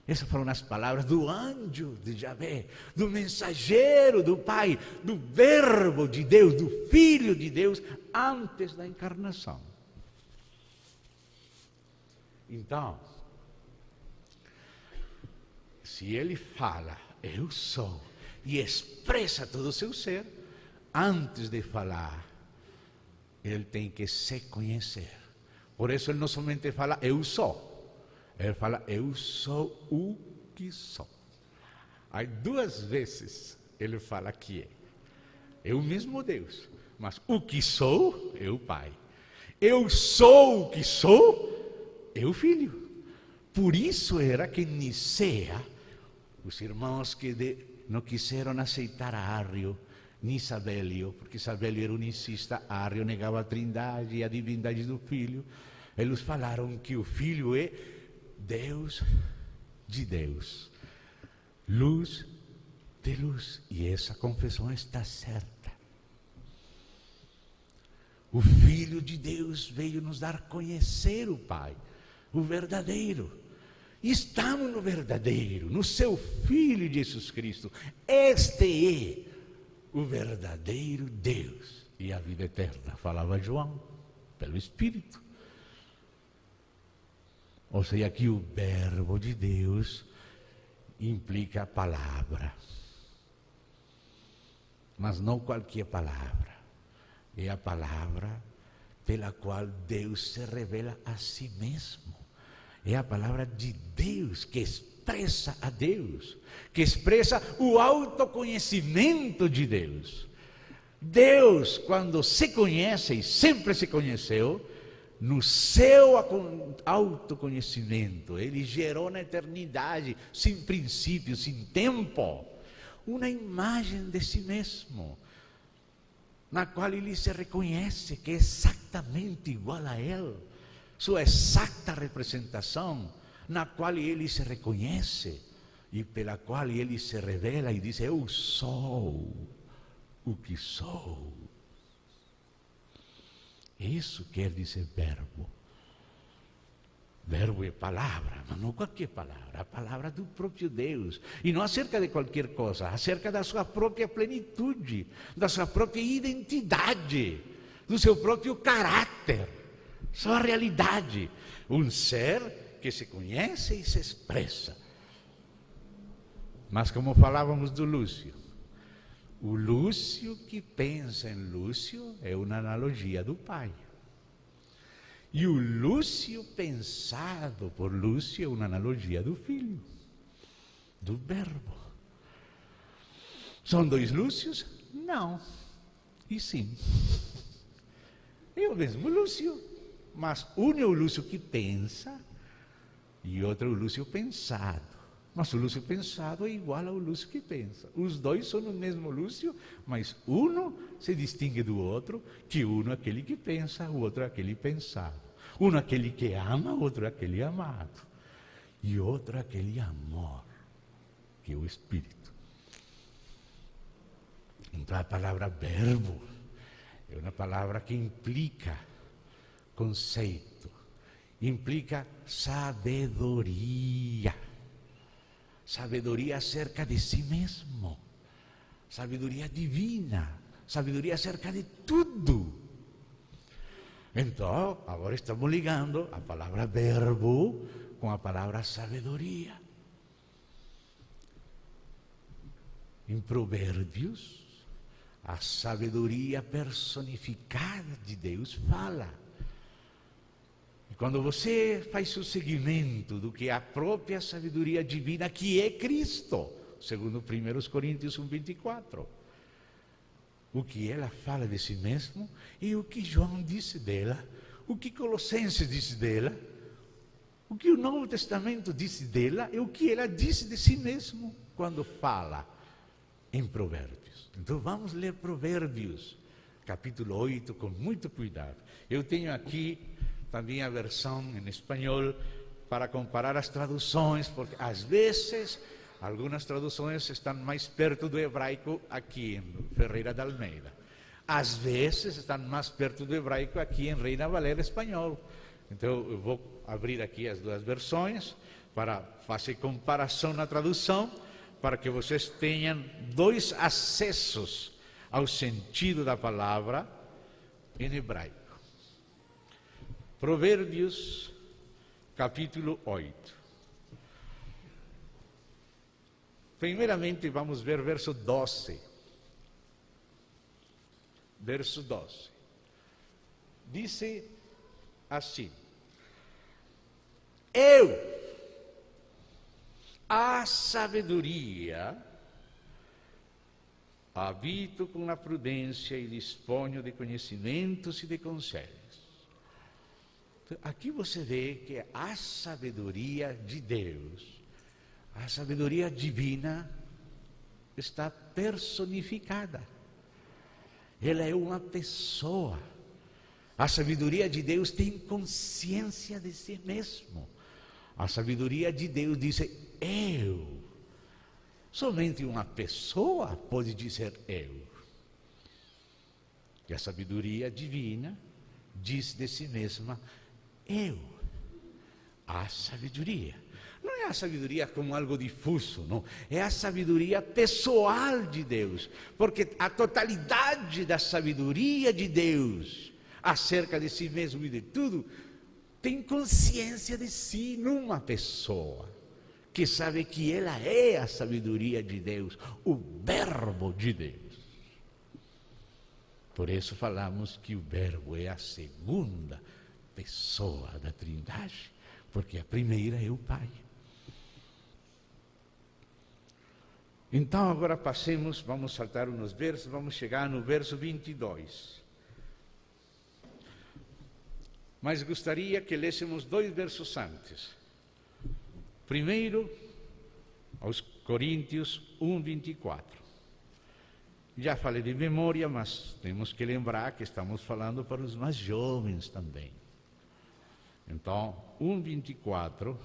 Essas foram as palavras do anjo de Javé, do mensageiro do Pai, do verbo de Deus, do Filho de Deus, antes da encarnação. Então, se ele fala, eu sou, e expressa todo o seu ser, antes de falar, ele tem que se conhecer. Por isso ele não somente fala, eu sou. Ele fala, eu sou o que sou. Aí 2 vezes ele fala que é. é o mesmo Deus, mas o que sou é o Pai. Eu sou o que sou é o Filho. Por isso era que em Nicea, os irmãos que não quiseram aceitar a Arrio, nem Sabélio, porque Sabélio era unicista, Arrio negava a trindade e a divindade do Filho. Eles falaram que o Filho é Deus de Deus, luz de luz. E essa confissão está certa. O Filho de Deus veio nos dar a conhecer o Pai, o verdadeiro. E estamos no verdadeiro, no seu Filho Jesus Cristo. Este é o verdadeiro Deus e a vida eterna, falava João, pelo Espírito. Ou seja, aqui o verbo de Deus implica a palavra. Mas não qualquer palavra. É a palavra pela qual Deus se revela a si mesmo. É a palavra de Deus que expressa a Deus, que expressa o autoconhecimento de Deus. Deus, quando se conhece e sempre se conheceu, no seu autoconhecimento, Ele gerou na eternidade, sem princípio, sem tempo, uma imagem de si mesmo, na qual Ele se reconhece que é exatamente igual a Ele, sua exata representação, na qual Ele se reconhece e pela qual Ele se revela e diz: eu sou o que sou. Isso quer dizer verbo. Verbo é palavra, mas não qualquer palavra, a palavra do próprio Deus. E não acerca de qualquer coisa, acerca da sua própria plenitude, da sua própria identidade, do seu próprio caráter, sua realidade. Um ser que se conhece e se expressa. Mas como falávamos do Lúcio, o Lúcio que pensa em Lúcio é uma analogia do Pai. E o Lúcio pensado por Lúcio é uma analogia do Filho, do Verbo. São dois Lúcios? Não. E sim. É o mesmo Lúcio, mas um é o Lúcio que pensa e outro é o Lúcio pensado. Mas o Lúcio pensado é igual ao Lúcio que pensa. Os dois são o mesmo Lúcio, mas um se distingue do outro, que um é aquele que pensa, o outro é aquele pensado. Um é aquele que ama, o outro é aquele amado. E outro é aquele amor, que é o Espírito. Então a palavra verbo é uma palavra que implica conceito, implica sabedoria. Sabedoria acerca de si mesmo, sabedoria divina, sabedoria acerca de tudo. Então, agora estamos ligando a palavra verbo com a palavra sabedoria. Em Provérbios, a sabedoria personificada de Deus fala. Quando você faz o seguimento do que é a própria sabedoria divina, que é Cristo, segundo 1 Coríntios 1:24, o que ela fala de si mesmo e o que João disse dela, o que Colossenses disse dela, o que o Novo Testamento disse dela e o que ela disse de si mesmo quando fala em Provérbios. Então vamos ler Provérbios, capítulo 8, com muito cuidado. Eu tenho aqui também a versão em espanhol para comparar as traduções, porque às vezes algumas traduções estão mais perto do hebraico aqui em Ferreira de Almeida. Às vezes estão mais perto do hebraico aqui em Reina Valera espanhol. Então eu vou abrir aqui as duas versões para fazer comparação na tradução, para que vocês tenham dois acessos ao sentido da palavra em hebraico. Provérbios, capítulo 8. Primeiramente vamos ver verso 12. Verso 12. Diz assim: eu, a sabedoria, habito com a prudência e disponho de conhecimentos e de conselhos. Aqui você vê que a sabedoria de Deus, a sabedoria divina, está personificada. Ela é uma pessoa. A sabedoria de Deus tem consciência de si mesmo. A sabedoria de Deus diz eu. Somente uma pessoa pode dizer eu. E a sabedoria divina diz de si mesma eu. A sabedoria. Não é a sabedoria como algo difuso, não. É a sabedoria pessoal de Deus. Porque a totalidade da sabedoria de Deus acerca de si mesmo e de tudo tem consciência de si numa pessoa que sabe que ela é a sabedoria de Deus, o verbo de Deus. Por isso falamos que o verbo é a segunda pessoa da Trindade, porque a primeira é o Pai. Então agora passemos, vamos saltar uns versos, vamos chegar no verso 22. Mas gostaria que lêssemos 2 versos antes. Primeiro, aos Coríntios 1:24. Já falei de memória, mas temos que lembrar que estamos falando para os mais jovens também. Então, 1:24,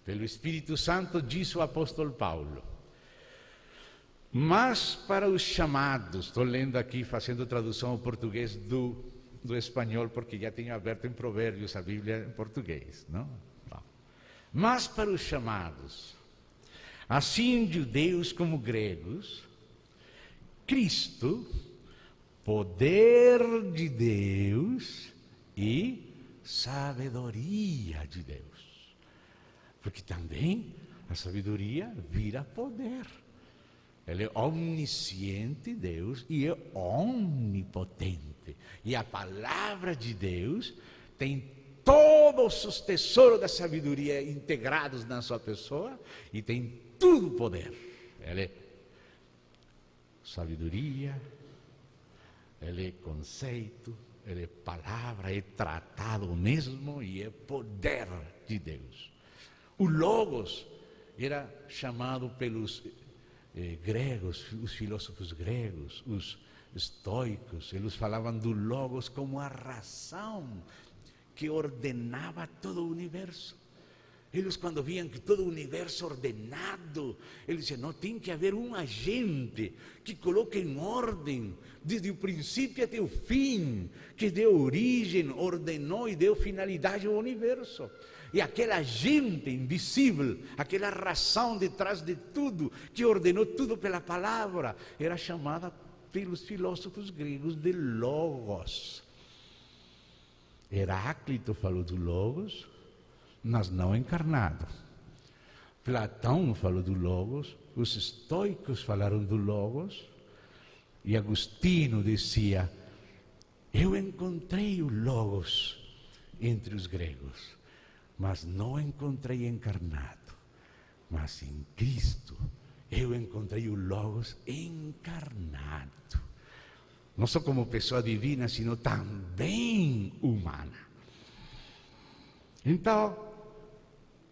pelo Espírito Santo, diz o apóstolo Paulo: mas para os chamados, estou lendo aqui, fazendo tradução ao português do espanhol, porque já tenho aberto em Provérbios a Bíblia em português, não? Mas para os chamados, assim judeus como gregos, Cristo, poder de Deus e sabedoria de Deus. Porque também a sabedoria vira poder. Ele é omnisciente, Deus, e é onipotente. E a palavra de Deus tem todos os tesouros da sabedoria integrados na sua pessoa e tem tudo o poder. Ele é sabedoria, ele é conceito, ele é palavra, é tratado mesmo e é poder de Deus. O Logos era chamado pelos gregos, os filósofos gregos, os estoicos, eles falavam do Logos como a razão que ordenava todo o universo. Eles, quando viam que todo o universo ordenado, eles diziam, não, tem que haver um agente que coloque em ordem, desde o princípio até o fim, que deu origem, ordenou e deu finalidade ao universo. E aquele agente invisível, aquela razão detrás de tudo, que ordenou tudo pela palavra, era chamada pelos filósofos gregos de Logos. Heráclito falou do Logos, mas não encarnado. Platão falou do Logos, os estoicos falaram do Logos, e Agostinho dizia, eu encontrei o Logos entre os gregos, mas não encontrei encarnado, mas em Cristo eu encontrei o Logos encarnado. Não só como pessoa divina, sino também humana. Então,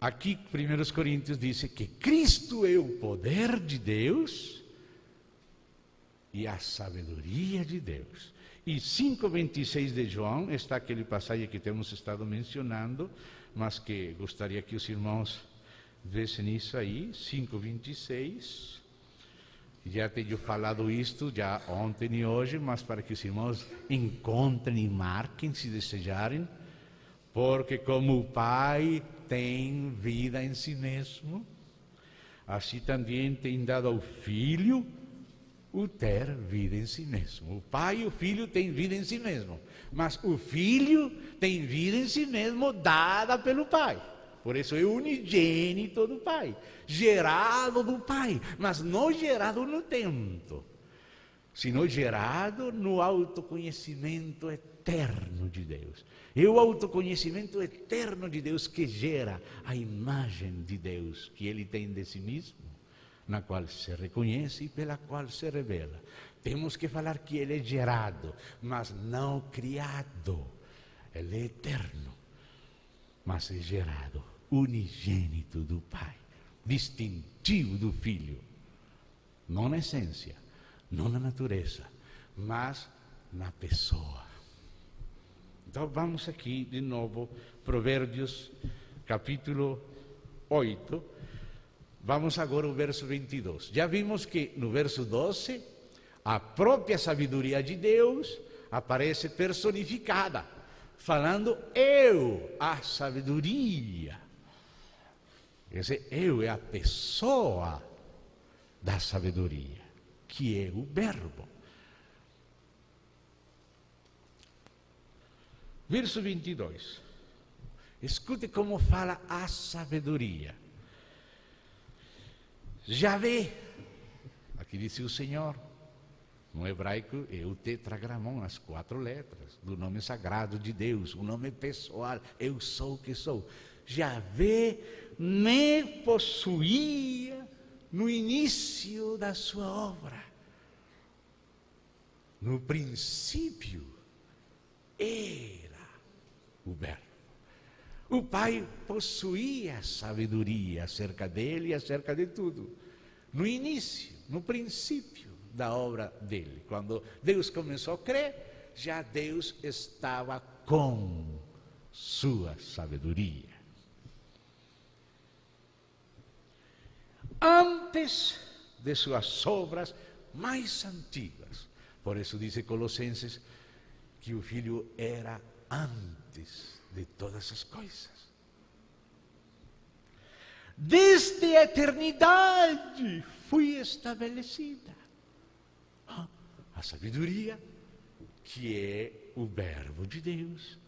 aqui 1 Coríntios diz que Cristo é o poder de Deus e a sabedoria de Deus. E 5:26 de João, está aquele passagem que temos estado mencionando, mas que gostaria que os irmãos vissem isso aí, 5:26. Já tenho falado isto já ontem e hoje, mas para que os irmãos encontrem e marquem, se desejarem, porque como o Pai tem vida em si mesmo, assim também tem dado ao Filho o ter vida em si mesmo. O Pai e o Filho têm vida em si mesmo, mas o Filho tem vida em si mesmo dada pelo Pai. Por isso é unigênito do Pai, gerado do Pai, mas não gerado no tempo, sino gerado no autoconhecimento eterno de Deus. É o autoconhecimento eterno de Deus que gera a imagem de Deus que Ele tem de si mesmo, na qual se reconhece e pela qual se revela. Temos que falar que Ele é gerado, mas não criado. Ele é eterno, mas é gerado, unigênito do Pai, distintivo do Filho. Não na essência, não na natureza, mas na pessoa. Então vamos aqui de novo, Provérbios capítulo 8, vamos agora ao verso 22. Já vimos que no verso 12, a própria sabedoria de Deus aparece personificada, falando eu, a sabedoria. Esse eu é a pessoa da sabedoria, que é o Verbo. Verso 22. Escute como fala a sabedoria. Javé, aqui diz o Senhor, no hebraico é o tetragramon, as 4 letras do nome sagrado de Deus, o nome pessoal, eu sou o que sou. Javé me possuía no início da sua obra. No princípio era o Verbo. O Pai possuía a sabedoria acerca dele e acerca de tudo. No início, no princípio da obra dele. Quando Deus começou a crer, já Deus estava com sua sabedoria. Antes de suas obras mais antigas. Por isso diz Colossenses que o Filho era antes de todas as coisas. Desde a eternidade fui estabelecida. A sabedoria, que é o Verbo de Deus,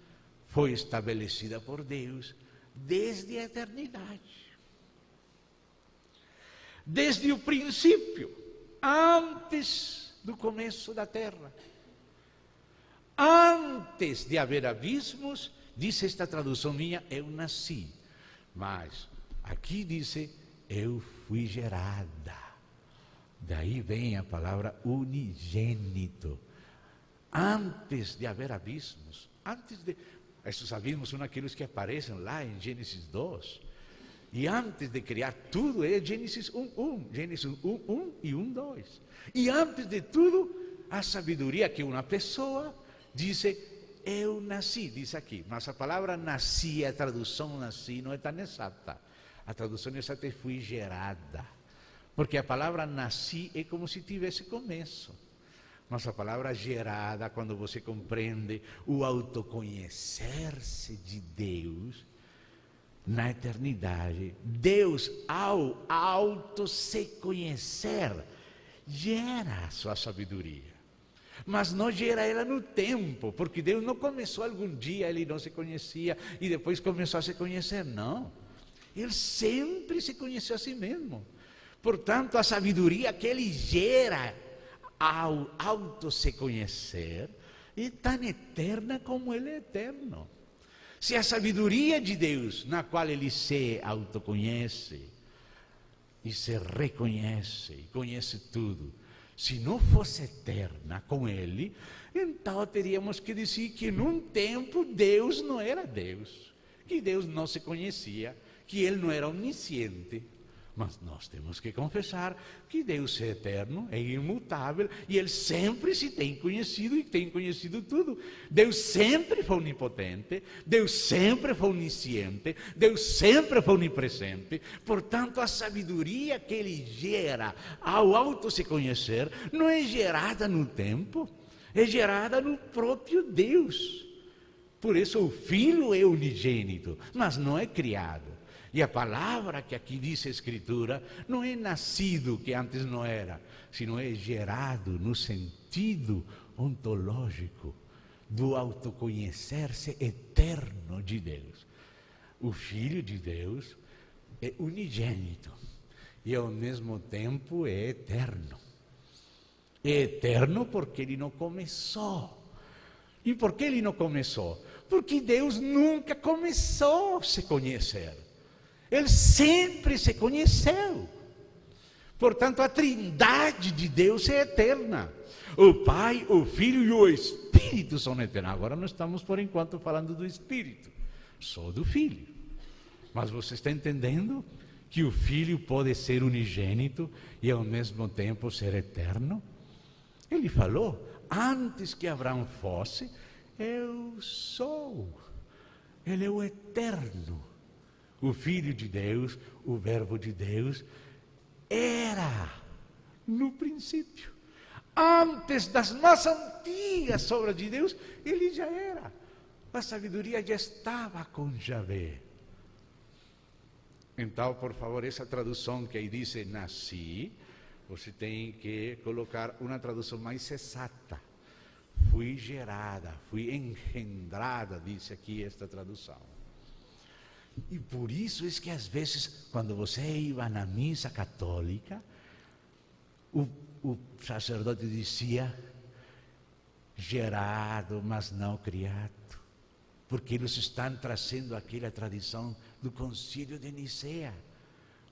foi estabelecida por Deus desde a eternidade. Desde o princípio, antes do começo da terra. Antes de haver abismos, diz esta tradução minha, eu nasci. Mas aqui diz, eu fui gerada. Daí vem a palavra unigênito. Antes de haver abismos, esses abismos são aqueles que aparecem lá em Gênesis 2. E antes de criar tudo, é Gênesis 1:1, Gênesis 1:1 e 1:2. E antes de tudo, a sabedoria que uma pessoa diz, eu nasci, diz aqui. Mas a palavra nasci, a tradução nasci não é tão exata. A tradução exata é fui gerada. Porque a palavra nasci é como se tivesse começo. Mas a palavra gerada, quando você compreende o autoconhecer-se de Deus, na eternidade, Deus, ao auto se conhecer, gera a sua sabedoria. Mas não gera ela no tempo, porque Deus não começou algum dia, Ele não se conhecia e depois começou a se conhecer, não. Ele sempre se conheceu a si mesmo. Portanto, a sabedoria que Ele gera ao auto se conhecer é tão eterna como Ele é eterno. Se a sabedoria de Deus, na qual Ele se autoconhece e se reconhece e conhece tudo, se não fosse eterna com Ele, então teríamos que dizer que num tempo Deus não era Deus, que Deus não se conhecia, que Ele não era onisciente. Mas nós temos que confessar que Deus é eterno, é imutável, e Ele sempre se tem conhecido e tem conhecido tudo. Deus sempre foi onipotente, Deus sempre foi onisciente, Deus sempre foi onipresente. Portanto, a sabedoria que Ele gera ao auto se conhecer não é gerada no tempo, é gerada no próprio Deus. Por isso o Filho é unigênito, mas não é criado. E a palavra que aqui diz a Escritura não é nascido, que antes não era, sino é gerado no sentido ontológico do autoconhecer-se eterno de Deus. O Filho de Deus é unigênito e ao mesmo tempo é eterno. É eterno porque Ele não começou. E por que Ele não começou? Porque Deus nunca começou a se conhecer. Ele sempre se conheceu. Portanto, a trindade de Deus é eterna. O Pai, o Filho e o Espírito são eternos. Agora nós estamos, por enquanto, falando do Espírito, só do Filho. Mas você está entendendo que o Filho pode ser unigênito e ao mesmo tempo ser eterno? Ele falou, antes que Abraão fosse, eu sou. Ele é o eterno. O Filho de Deus, o Verbo de Deus, era no princípio. Antes das mais antigas obras de Deus, ele já era. A sabedoria já estava com Javé. Então, por favor, essa tradução que aí diz nasci, você tem que colocar uma tradução mais exata. Fui gerada, fui engendrada, diz aqui esta tradução. E por isso é que às vezes, quando você ia na missa católica, o sacerdote dizia, gerado, mas não criado. Porque eles estão trazendo aquela tradição do concílio de Nicéia,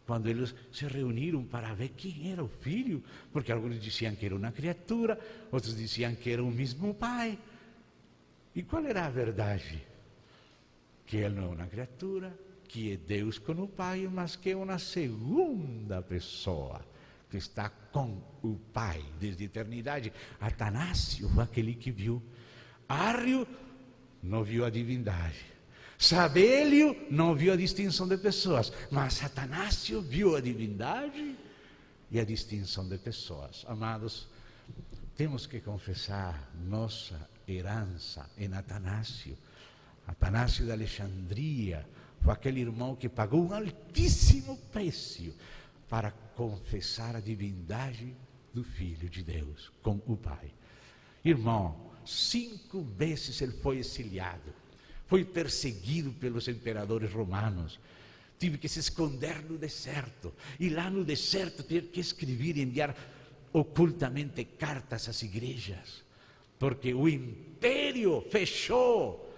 quando eles se reuniram para ver quem era o filho, porque alguns diziam que era uma criatura, outros diziam que era o mesmo pai. E qual era a verdade? Que ele não é uma criatura, que é Deus com o Pai, mas que é uma segunda pessoa, que está com o Pai desde a eternidade. Atanásio foi aquele que viu. Arrio não viu a divindade. Sabélio não viu a distinção de pessoas, mas Atanásio viu a divindade e a distinção de pessoas. Amados, temos que confessar nossa herança em Atanásio. Atanásio de Alexandria foi aquele irmão que pagou um altíssimo preço para confessar a divindade do Filho de Deus com o Pai. Irmão, 5 vezes ele foi exiliado, foi perseguido pelos imperadores romanos, tive que se esconder no deserto, e lá no deserto teve que escrever e enviar ocultamente cartas às igrejas, porque o império fechou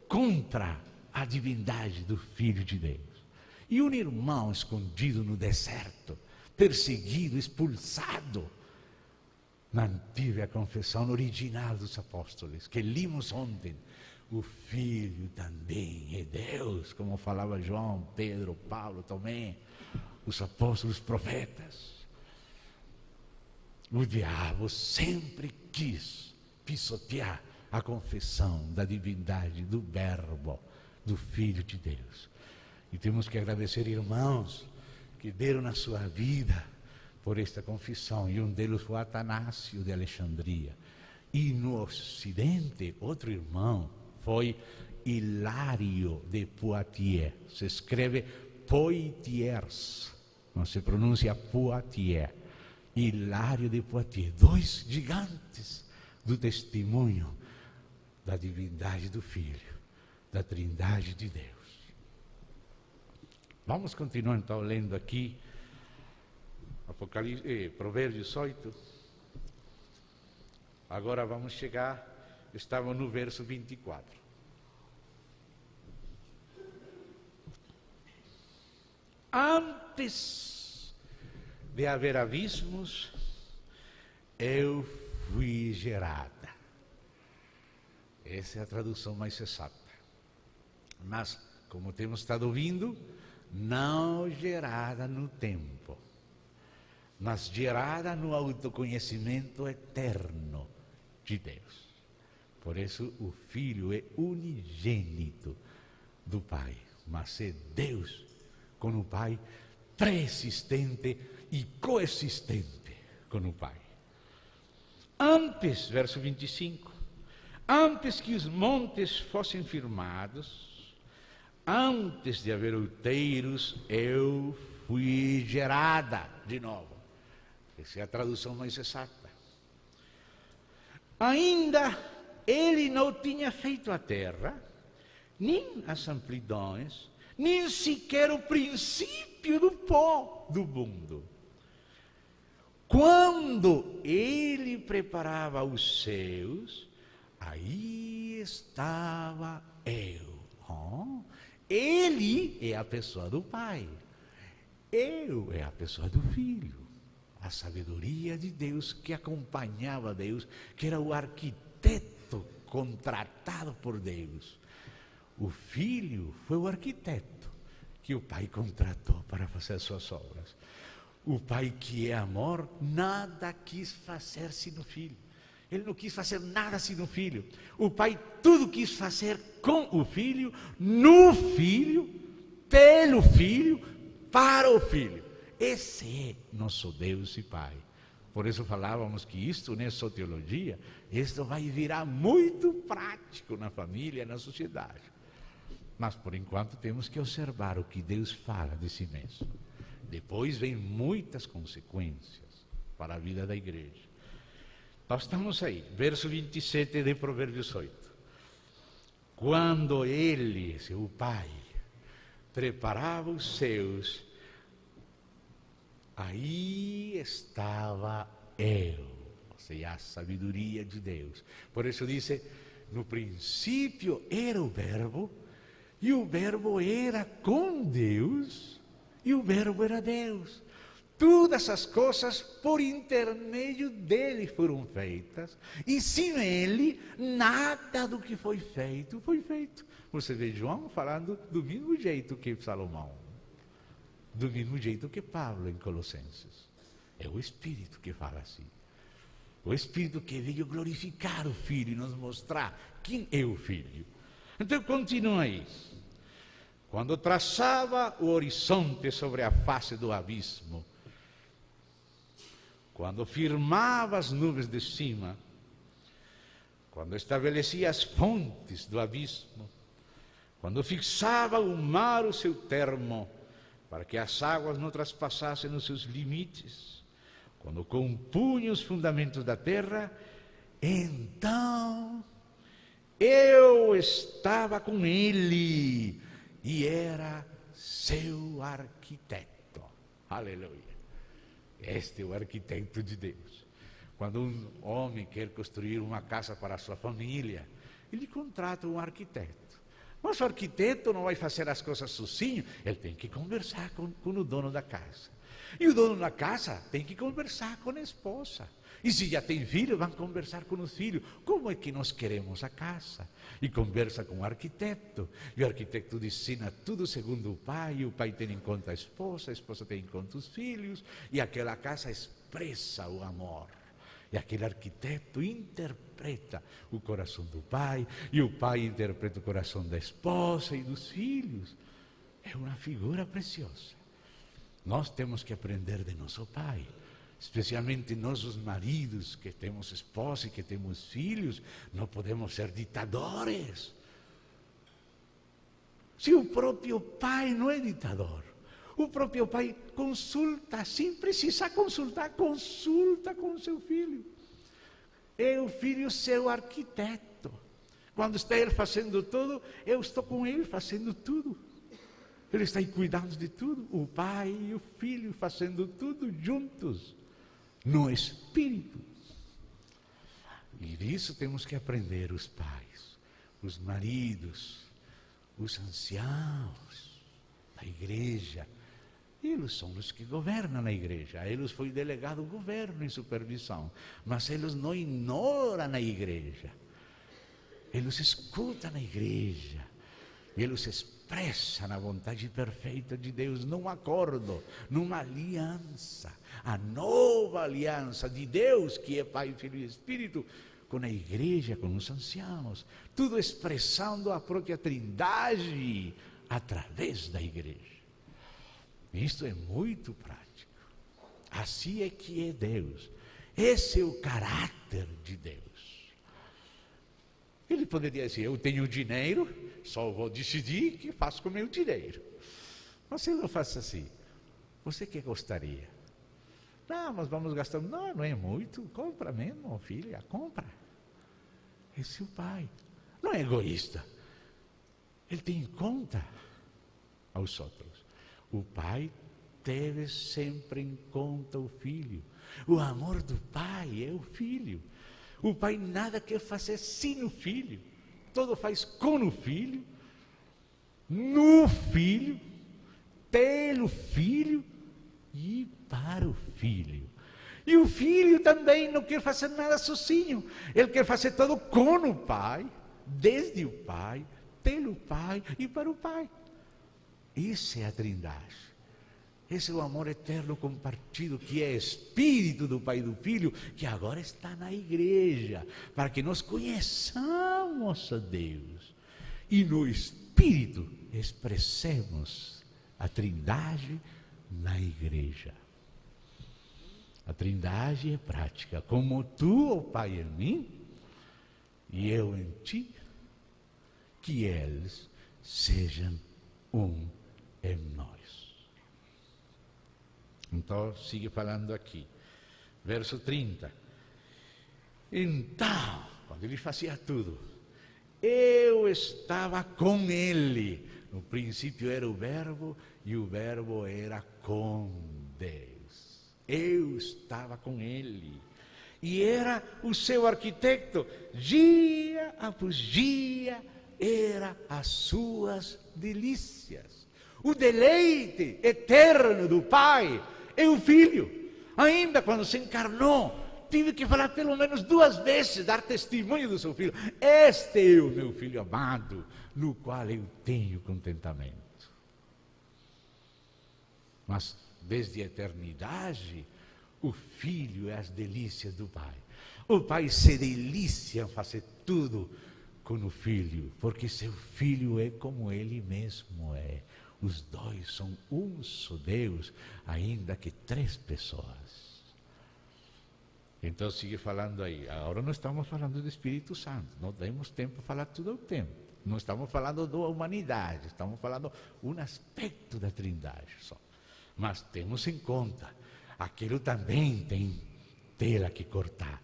contra a divindade do Filho de Deus. E um irmão escondido no deserto, perseguido, expulsado, mantive a confissão original dos apóstolos, que limos ontem. O Filho também é Deus, como falava João, Pedro, Paulo, Tomé, os apóstolos, os profetas. O diabo sempre quis pisotear a confissão da divindade do Verbo, do Filho de Deus. E temos que agradecer irmãos que deram na sua vida por esta confissão, e um deles foi Atanásio de Alexandria. E no Ocidente, outro irmão foi Hilário de Poitiers. Se escreve Poitiers, não se pronuncia Poitiers. Hilário de Poitiers, 2 gigantes do testemunho da divindade do Filho, da trindade de Deus. Vamos continuar então lendo aqui Provérbios 8. Agora vamos chegar, estamos no verso 24. Antes de haver abismos, eu fui gerada. Essa é a tradução mais exata. Mas, como temos estado ouvindo, não gerada no tempo, mas gerada no autoconhecimento eterno de Deus. Por isso o Filho é unigênito do Pai, mas é Deus com o Pai, pré-existente e coexistente com o Pai. Antes, verso 25, antes que os montes fossem firmados, antes de haver outeiros, eu fui gerada. De novo, essa é a tradução mais exata. Ainda ele não tinha feito a terra, nem as amplidões, nem sequer o princípio do pó do mundo. Quando ele preparava os céus, aí estava eu. Ele é a pessoa do Pai, eu é a pessoa do Filho. a sabedoria de Deus que acompanhava Deus, que era o arquiteto contratado por Deus. O filho foi o arquiteto que o pai contratou para fazer suas obras. O pai, que é amor, nada quis fazer sem o filho. Ele não quis fazer nada sem o filho. O pai tudo quis fazer com o filho, no filho, pelo filho, para o filho. Esse é nosso Deus e Pai. Por isso falávamos que isto não é só teologia, isto vai virar muito prático na família e na sociedade. Mas por enquanto temos que observar o que Deus fala de si mesmo. Depois vem muitas consequências para a vida da igreja. Nós estamos aí, verso 27 de Provérbios 8. Quando ele, seu pai, preparava os seus, aí estava eu, ou seja, a sabedoria de Deus. Por isso diz, no princípio era o verbo, e o verbo era com Deus, e o verbo era Deus. Todas as coisas por intermédio dele foram feitas, e sem ele, nada do que foi feito, foi feito. Você vê João falando do mesmo jeito que Salomão, do mesmo jeito que Paulo em Colossenses. É o Espírito que fala assim. O Espírito que veio glorificar o Filho e nos mostrar quem é o Filho. Então continua aí. Quando traçava o horizonte sobre a face do abismo, quando firmava as nuvens de cima, quando estabelecia as fontes do abismo, quando fixava o mar o seu termo, para que as águas não traspassassem os seus limites, quando compunha os fundamentos da terra, então eu estava com ele e era seu arquiteto. Aleluia. Este é o arquiteto de Deus. Quando um homem quer construir uma casa para a sua família, ele contrata um arquiteto. Mas o arquiteto não vai fazer as coisas sozinho, ele tem que conversar com o dono da casa. E o dono da casa tem que conversar com a esposa. E se já tem filho, vão conversar com os filhos. Como é que nós queremos a casa? E conversa com o arquiteto. E o arquiteto ensina tudo segundo o pai. E o pai tem em conta a esposa tem em conta os filhos. E aquela casa expressa o amor. E aquele arquiteto interpreta o coração do pai. E o pai interpreta o coração da esposa e dos filhos. É uma figura preciosa. Nós temos que aprender de nosso pai. Especialmente nós os maridos que temos esposa e que temos filhos, não podemos ser ditadores. Se o próprio pai não é ditador, o próprio pai consulta, sem precisar consultar, consulta com seu filho. É o filho seu arquiteto. Quando está ele fazendo tudo, eu estou com ele fazendo tudo. Ele está aí cuidando de tudo, o pai e o filho fazendo tudo juntos. No Espírito. E disso temos que aprender os pais, os maridos, os anciãos da igreja. Eles são os que governam a igreja. A eles foi delegado o governo e supervisão. Mas eles não ignoram a igreja. Eles escutam a igreja. Eles expressam a vontade perfeita de Deus num acordo, numa aliança. A nova aliança de Deus, que é Pai, Filho e Espírito, com a igreja, com os anciãos. Tudo expressando a própria Trindade através da igreja. Isto é muito prático. Assim é que é Deus. Esse é o caráter de Deus. Ele poderia dizer, eu tenho dinheiro, só vou decidir o que faço com o meu dinheiro. Mas ele não faz assim. Você que gostaria? Não, mas vamos gastar. Não, não é muito. Compra mesmo, filha, compra. Esse é o pai. Não é egoísta. Ele tem em conta aos outros. O pai teve sempre em conta o filho. O amor do pai é o filho. O pai nada quer fazer sem o filho. Tudo faz com o filho, no filho, pelo filho e para o filho. E o filho também não quer fazer nada sozinho. Ele quer fazer tudo com o Pai, desde o Pai, pelo Pai e para o Pai. Isso é a Trindade. Esse é o amor eterno compartido, que é Espírito do Pai e do Filho, que agora está na igreja, para que nós conheçamos a Deus. E no Espírito expressemos a Trindade na igreja. A Trindade é prática, como tu, ó Pai, em mim, e eu em ti, que eles sejam um em nós. Então, sigue falando aqui, verso 30. Então, quando ele fazia tudo, eu estava com ele. No princípio era o Verbo, e o Verbo era com Deus. Eu estava com ele. E era o seu arquiteto. Dia após dia, era as suas delícias. O deleite eterno do Pai é o Filho. Ainda quando se encarnou, tive que falar pelo menos 2 vezes, dar testemunho do seu Filho. Este é o meu Filho amado, no qual eu tenho contentamento. Mas desde a eternidade, o Filho é as delícias do Pai. O Pai se delicia em fazer tudo com o Filho, porque seu Filho é como Ele mesmo é. Os dois são um só Deus, ainda que 3 pessoas. Então sigue falando aí. Agora não estamos falando do Espírito Santo, não temos tempo para falar tudo o tempo. Não estamos falando da humanidade, estamos falando um aspecto da Trindade só. Mas temos em conta, aquilo também tem tela que cortar.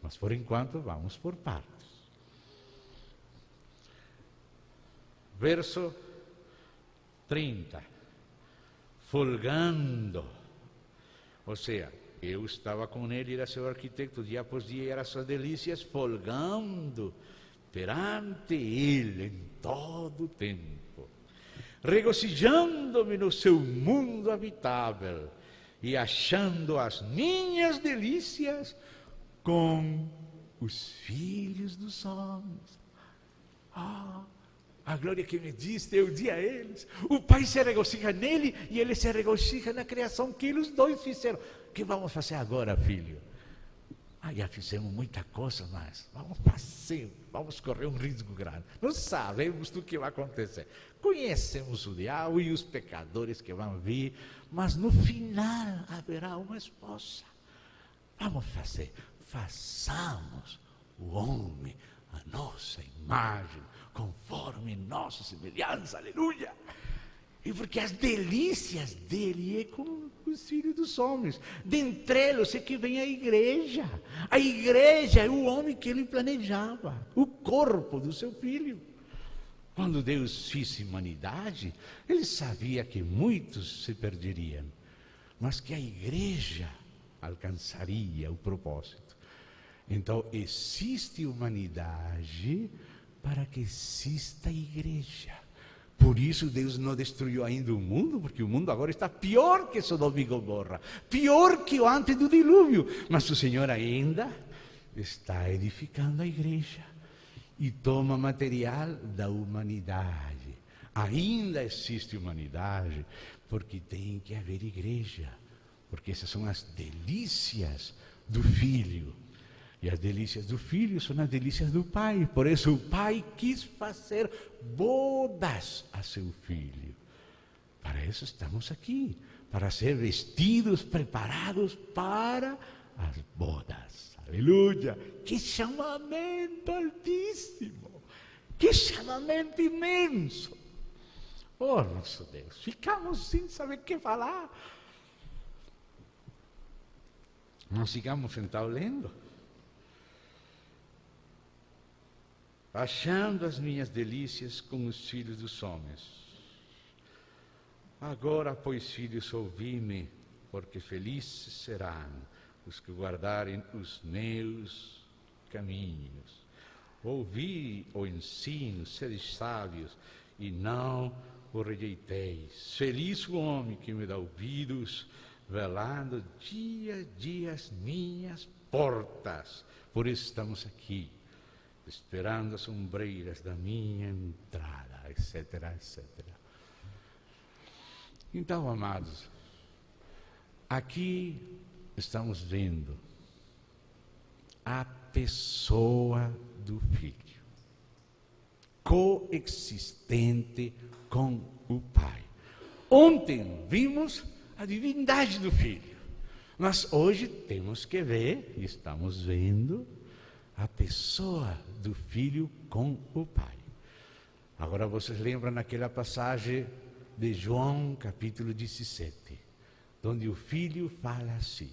Mas por enquanto vamos por partes. Verso 30. Folgando. Ou seja, eu estava com ele, era seu arquiteto, dia após dia era suas delícias, folgando perante ele em todo o tempo, regozijando-me no seu mundo habitável e achando as minhas delícias com os filhos dos homens. A glória que me diste, eu di a eles. O Pai se regozija nele e ele se regozija na criação que eles dois fizeram. O que vamos fazer agora, filho? Já fizemos muita coisa, mas vamos fazer, vamos correr um risco grande. Não sabemos do que vai acontecer. Conhecemos o diabo e os pecadores que vão vir, mas no final haverá uma esposa. Vamos fazer, façamos o homem a nossa imagem, conforme nossa semelhança, aleluia. E porque as delícias dele é com os filhos dos homens. Dentre eles é que vem a igreja. A igreja é o homem que ele planejava, o corpo do seu filho. Quando Deus fez humanidade, ele sabia que muitos se perderiam, mas que a igreja alcançaria o propósito. Então, existe humanidade para que exista a igreja. Por isso Deus não destruiu ainda o mundo, porque o mundo agora está pior que Sodoma e Gomorra, pior que antes do dilúvio. Mas o Senhor ainda está edificando a igreja e toma material da humanidade. Ainda existe humanidade, porque tem que haver igreja, porque essas são as delícias do Filho. E as delícias do Filho são as delícias do Pai. Por isso o Pai quis fazer bodas a seu Filho. Para isso estamos aqui, para ser vestidos, preparados para as bodas. Aleluia! Que chamamento altíssimo! Que chamamento imenso! Oh, nosso Deus, ficamos sem saber o que falar. Não sigamos sentados lendo. Achando as minhas delícias com os filhos dos homens. Agora, pois, filhos, ouvi-me, porque felizes serão os que guardarem os meus caminhos. Ouvi o ensino, sede sábios, e não o rejeiteis. Feliz o homem que me dá ouvidos, velando dia a dia as minhas portas. Por isso estamos aqui, esperando as ombreiras da minha entrada, etc, etc. Então, amados, aqui estamos vendo a pessoa do Filho, coexistente com o Pai. Ontem vimos a divindade do Filho, mas hoje temos que ver, e estamos vendo, a pessoa do Filho com o Pai. Agora vocês lembram naquela passagem de João capítulo 17, onde o Filho fala assim: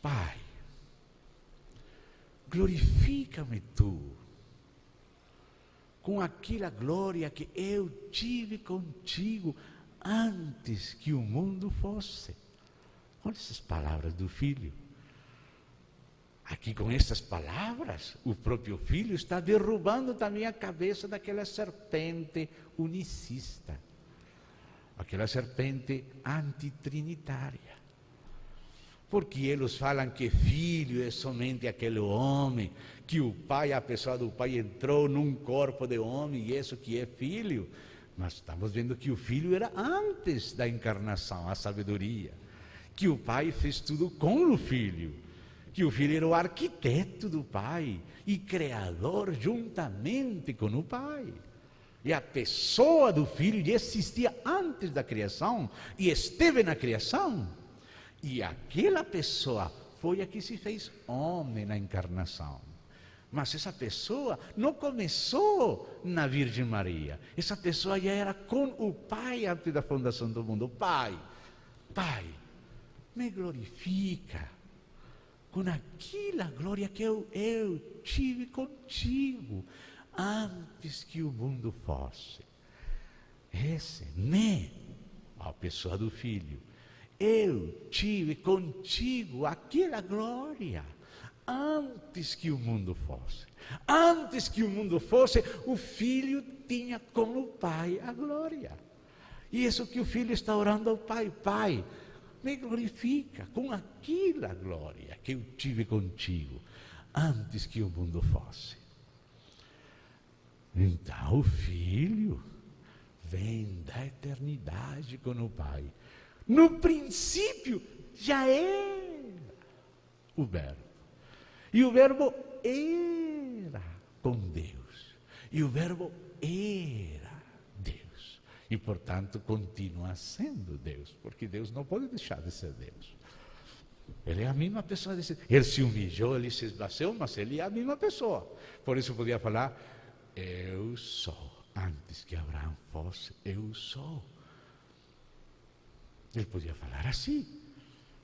Pai, glorifica-me tu com aquela glória que eu tive contigo antes que o mundo fosse. Olha essas palavras do Filho. Aqui com essas palavras, o próprio Filho está derrubando também a cabeça daquela serpente unicista, aquela serpente antitrinitária. Porque eles falam que filho é somente aquele homem, que o pai, a pessoa do pai entrou num corpo de homem e isso que é filho. Mas estamos vendo que o filho era antes da encarnação, a sabedoria. Que o pai fez tudo com o filho. Que o filho era o arquiteto do pai e criador juntamente com o pai. E a pessoa do filho já existia antes da criação e esteve na criação. E aquela pessoa foi a que se fez homem na encarnação. Mas essa pessoa não começou na Virgem Maria. Essa pessoa já era com o Pai antes da fundação do mundo. Pai, me glorifica com aquela glória que eu tive contigo antes que o mundo fosse. Esse, a pessoa do Filho. Eu tive contigo aquela glória antes que o mundo fosse. Antes que o mundo fosse, o Filho tinha com o Pai a glória. E isso que o Filho está orando ao Pai: Pai, me glorifica com aquela glória que eu tive contigo antes que o mundo fosse. Então o Filho vem da eternidade com o Pai. No princípio já era o Verbo. E o Verbo era com Deus. E o Verbo era Deus. E, portanto, continua sendo Deus. Porque Deus não pode deixar de ser Deus. Ele é a mesma pessoa. Ele se humilhou, ele se esvaziou, mas ele é a mesma pessoa. Por isso podia falar: eu sou. Antes que Abraão fosse, eu sou. Ele podia falar assim,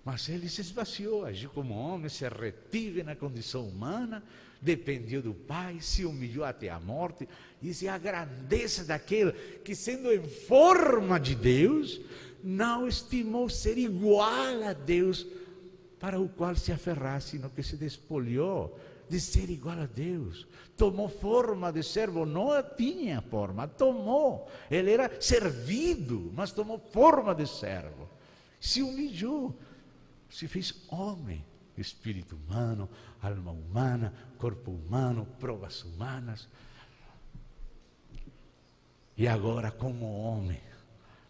mas ele se esvaziou, agiu como homem, se reteve na condição humana, dependeu do Pai, se humilhou até a morte. Isso é a grandeza daquele que, sendo em forma de Deus, não estimou ser igual a Deus, para o qual se aferrasse, sino que se despoliou de ser igual a Deus. Tomou forma de servo, não tinha forma, tomou. Ele era servido, mas tomou forma de servo. Se humilhou, se fez homem, espírito humano, alma humana, corpo humano, provas humanas. E agora como homem,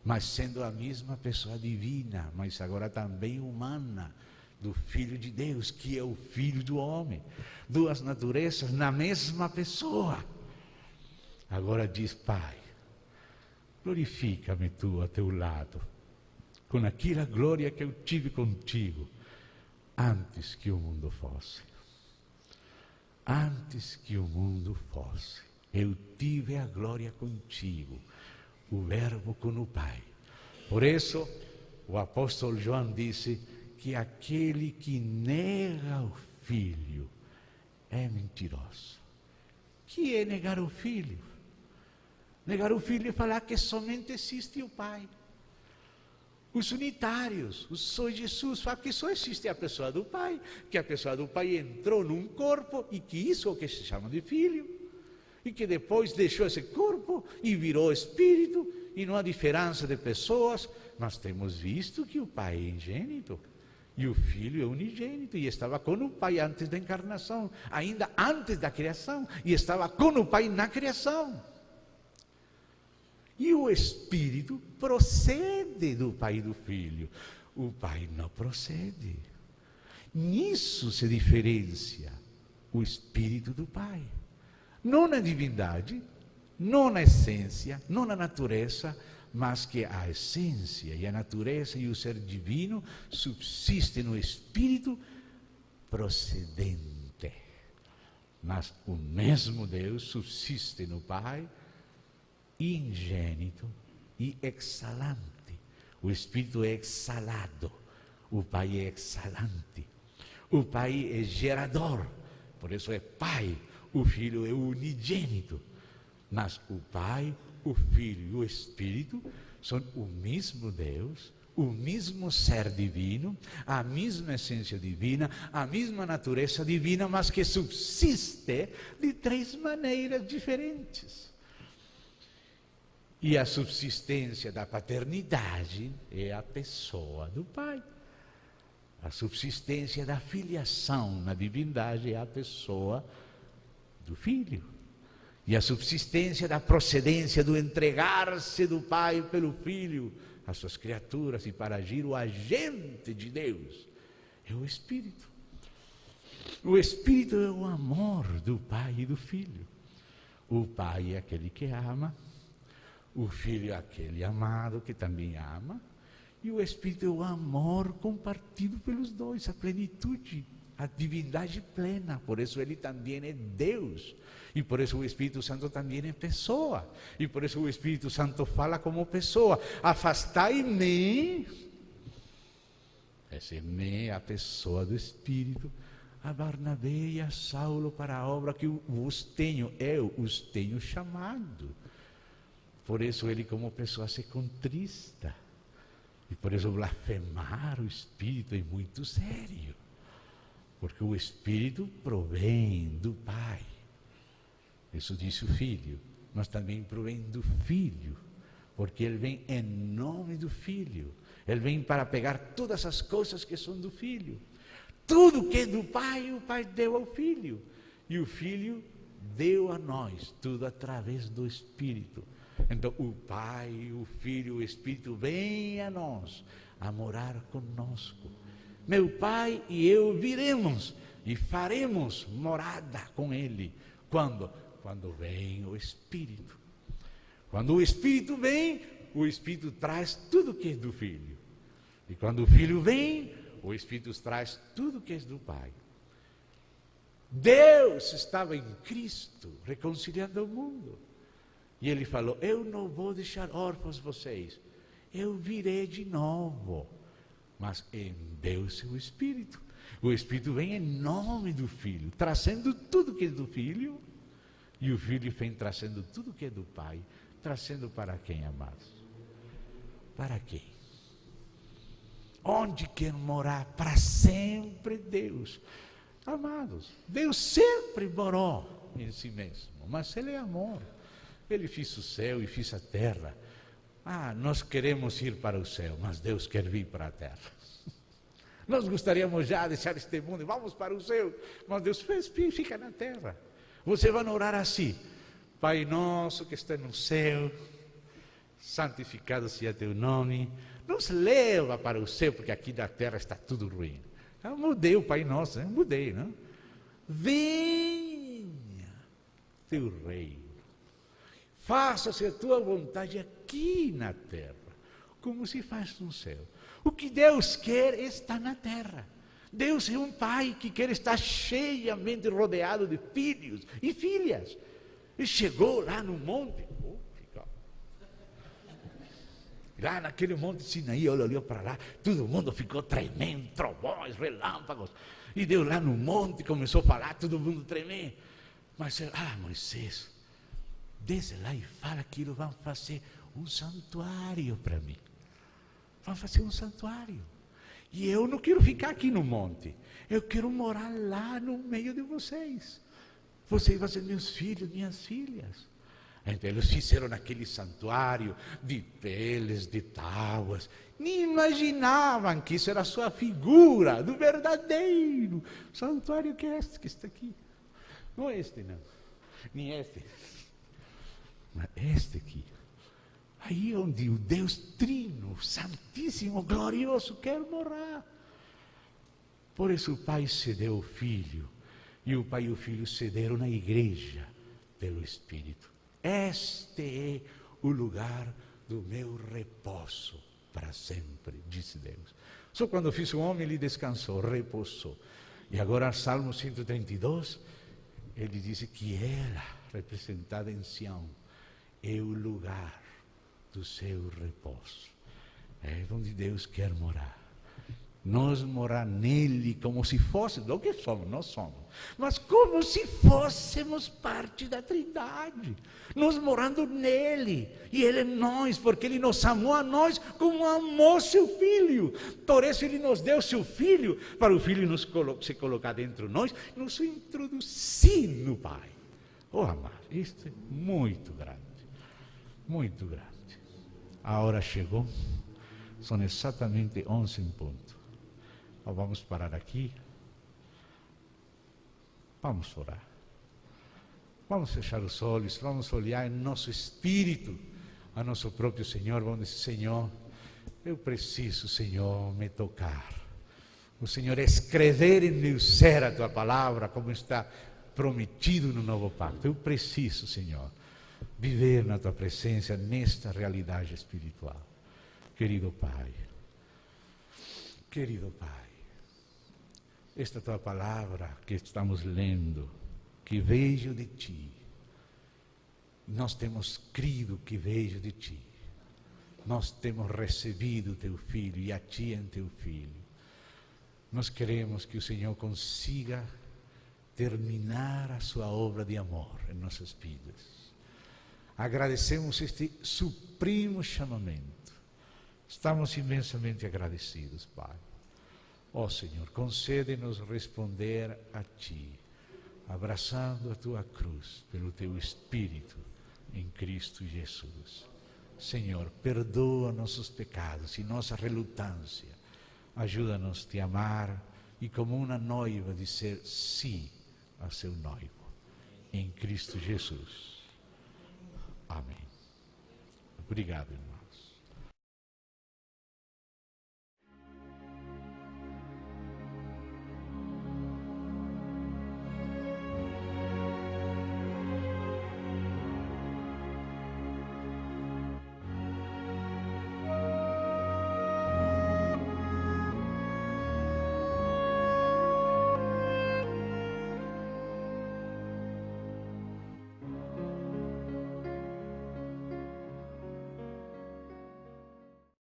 mas sendo a mesma pessoa divina, mas agora também humana, do Filho de Deus, que é o Filho do homem. Duas naturezas na mesma pessoa. Agora diz: Pai, glorifica-me tu a teu lado, com aquela glória que eu tive contigo, antes que o mundo fosse. Antes que o mundo fosse, eu tive a glória contigo, o Verbo com o Pai. Por isso, o apóstolo João disse que aquele que nega o Filho é mentiroso. Que é negar o Filho? Negar o Filho é falar que somente existe o Pai. Os unitários, os só Jesus, falam que só existe a pessoa do Pai, que a pessoa do Pai entrou num corpo e que isso é o que se chama de Filho, e que depois deixou esse corpo e virou Espírito e não há diferença de pessoas. Nós temos visto que o Pai é ingênito e o Filho é unigênito, e estava com o Pai antes da encarnação, ainda antes da criação, e estava com o Pai na criação. E o Espírito procede do Pai e do Filho. O Pai não procede. Nisso se diferencia o Espírito do Pai. Não na divindade, não na essência, não na natureza, mas que a essência e a natureza e o ser divino subsistem no Espírito procedente. Mas o mesmo Deus subsiste no Pai, ingênito e exalante. O Espírito é exalado, o Pai é exalante. O Pai é gerador, por isso é Pai. O Filho é unigênito. Mas o Pai, o Filho e o Espírito são o mesmo Deus, o mesmo ser divino, a mesma essência divina, a mesma natureza divina, mas que subsiste de três maneiras diferentes. E a subsistência da paternidade é a pessoa do Pai. A subsistência da filiação na divindade é a pessoa do Filho. E a subsistência da procedência do entregar-se do Pai pelo Filho às suas criaturas e para agir o agente de Deus é o Espírito. O Espírito é o amor do Pai e do Filho. O Pai é aquele que ama, o Filho é aquele amado que também ama, e o Espírito é o amor compartido pelos dois, a plenitude, a divindade plena. Por isso ele também é Deus. E por isso o Espírito Santo também é pessoa. E por isso o Espírito Santo fala como pessoa. Afastai-me. Esse me é a pessoa do Espírito. A Barnabé e a Saulo para a obra que eu os tenho chamado. Por isso ele como pessoa se contrista. E por isso blasfemar o Espírito é muito sério. Porque o Espírito provém do Pai. Isso disse o Filho. Mas também provém do Filho. Porque ele vem em nome do Filho. Ele vem para pegar todas as coisas que são do Filho. Tudo que é do Pai, o Pai deu ao Filho. E o Filho deu a nós. Tudo através do Espírito. Então o Pai, o Filho, o Espírito vêm a nós a morar conosco. Meu Pai e eu viremos e faremos morada com Ele. Quando? Quando vem o Espírito. Quando o Espírito vem, o Espírito traz tudo que é do Filho. E quando o Filho vem, o Espírito traz tudo que é do Pai. Deus estava em Cristo, reconciliando o mundo. E Ele falou, eu não vou deixar órfãos vocês. Eu virei de novo. Mas em Deus é o Espírito. O Espírito vem em nome do Filho, trazendo tudo que é do Filho. E o Filho vem trazendo tudo que é do Pai. Trazendo para quem, amados? Para quem? Onde quer morar para sempre Deus? Amados, Deus sempre morou em si mesmo. Mas Ele é amor. Ele fez o céu e fez a terra. Nós queremos ir para o céu, mas Deus quer vir para a terra. Nós gostaríamos já de deixar este mundo e vamos para o céu, mas Deus fica na terra. Você vai orar assim: Pai nosso que está no céu, santificado seja teu nome. Nos leva para o céu, porque aqui da terra está tudo ruim. Eu mudei o Pai Nosso, mudei, não? Venha teu reino. Faça-se a tua vontade aqui na terra, como se faz no céu. O que Deus quer está na terra. Deus é um Pai que quer estar cheiamente rodeado de filhos e filhas. Ele chegou lá no monte, lá naquele monte Sinaí, olhou para lá, todo mundo ficou tremendo, trovões, relâmpagos. E Deus lá no monte começou a falar, todo mundo tremendo. Mas Moisés, desce lá e fala que eles vão fazer um santuário para mim. Vão fazer um santuário. E eu não quero ficar aqui no monte. Eu quero morar lá no meio de vocês. Vocês vão ser meus filhos, minhas filhas. Então eles fizeram aquele santuário de peles, de tábuas. Nem imaginavam que isso era a sua figura do verdadeiro santuário que é este que está aqui. Não é este, não. Nem este. Mas este aqui. Aí onde o Deus Trino, Santíssimo, Glorioso, quer morar. Por isso o Pai cedeu o Filho. E o Pai e o Filho cederam na igreja pelo Espírito. Este é o lugar do meu repouso para sempre, disse Deus. Só quando fiz o homem, ele descansou, repousou. E agora, Salmo 132, ele diz que ela, representada em Sião, é o lugar do seu repouso. É onde Deus quer morar. Nós morar nele como se fôssemos, não que somos, nós somos, mas como se fôssemos parte da Trindade, nós morando nele, e ele em nós, porque ele nos amou a nós como amou seu Filho. Por isso ele nos deu seu Filho, para o Filho se colocar dentro de nós, nos introduzir no Pai. Oh, amado, isto é muito grande, muito grande. A hora chegou, são exatamente 11 em ponto. Vamos parar aqui. Vamos orar. Vamos fechar os olhos, vamos olhar em nosso espírito a nosso próprio Senhor. Vamos dizer: Senhor, eu preciso, Senhor, me tocar. O Senhor escrever em meu ser a Tua palavra, como está prometido no novo pacto. Eu preciso, Senhor, viver na Tua presença nesta realidade espiritual. Querido Pai, esta Tua palavra que estamos lendo, que veio de Ti, nós temos crido que veio de Ti, nós temos recebido Teu Filho e a Ti em Teu Filho. Nós queremos que o Senhor consiga terminar a Sua obra de amor em nossas vidas. Agradecemos este supremo chamamento, estamos imensamente agradecidos, Pai. Ó Senhor, concede-nos responder a Ti, abraçando a Tua cruz pelo Teu Espírito em Cristo Jesus. Senhor, perdoa nossos pecados e nossa relutância. Ajuda-nos a Te amar e como uma noiva dizer sim a seu noivo. Em Cristo Jesus. Amém. Obrigado, irmão.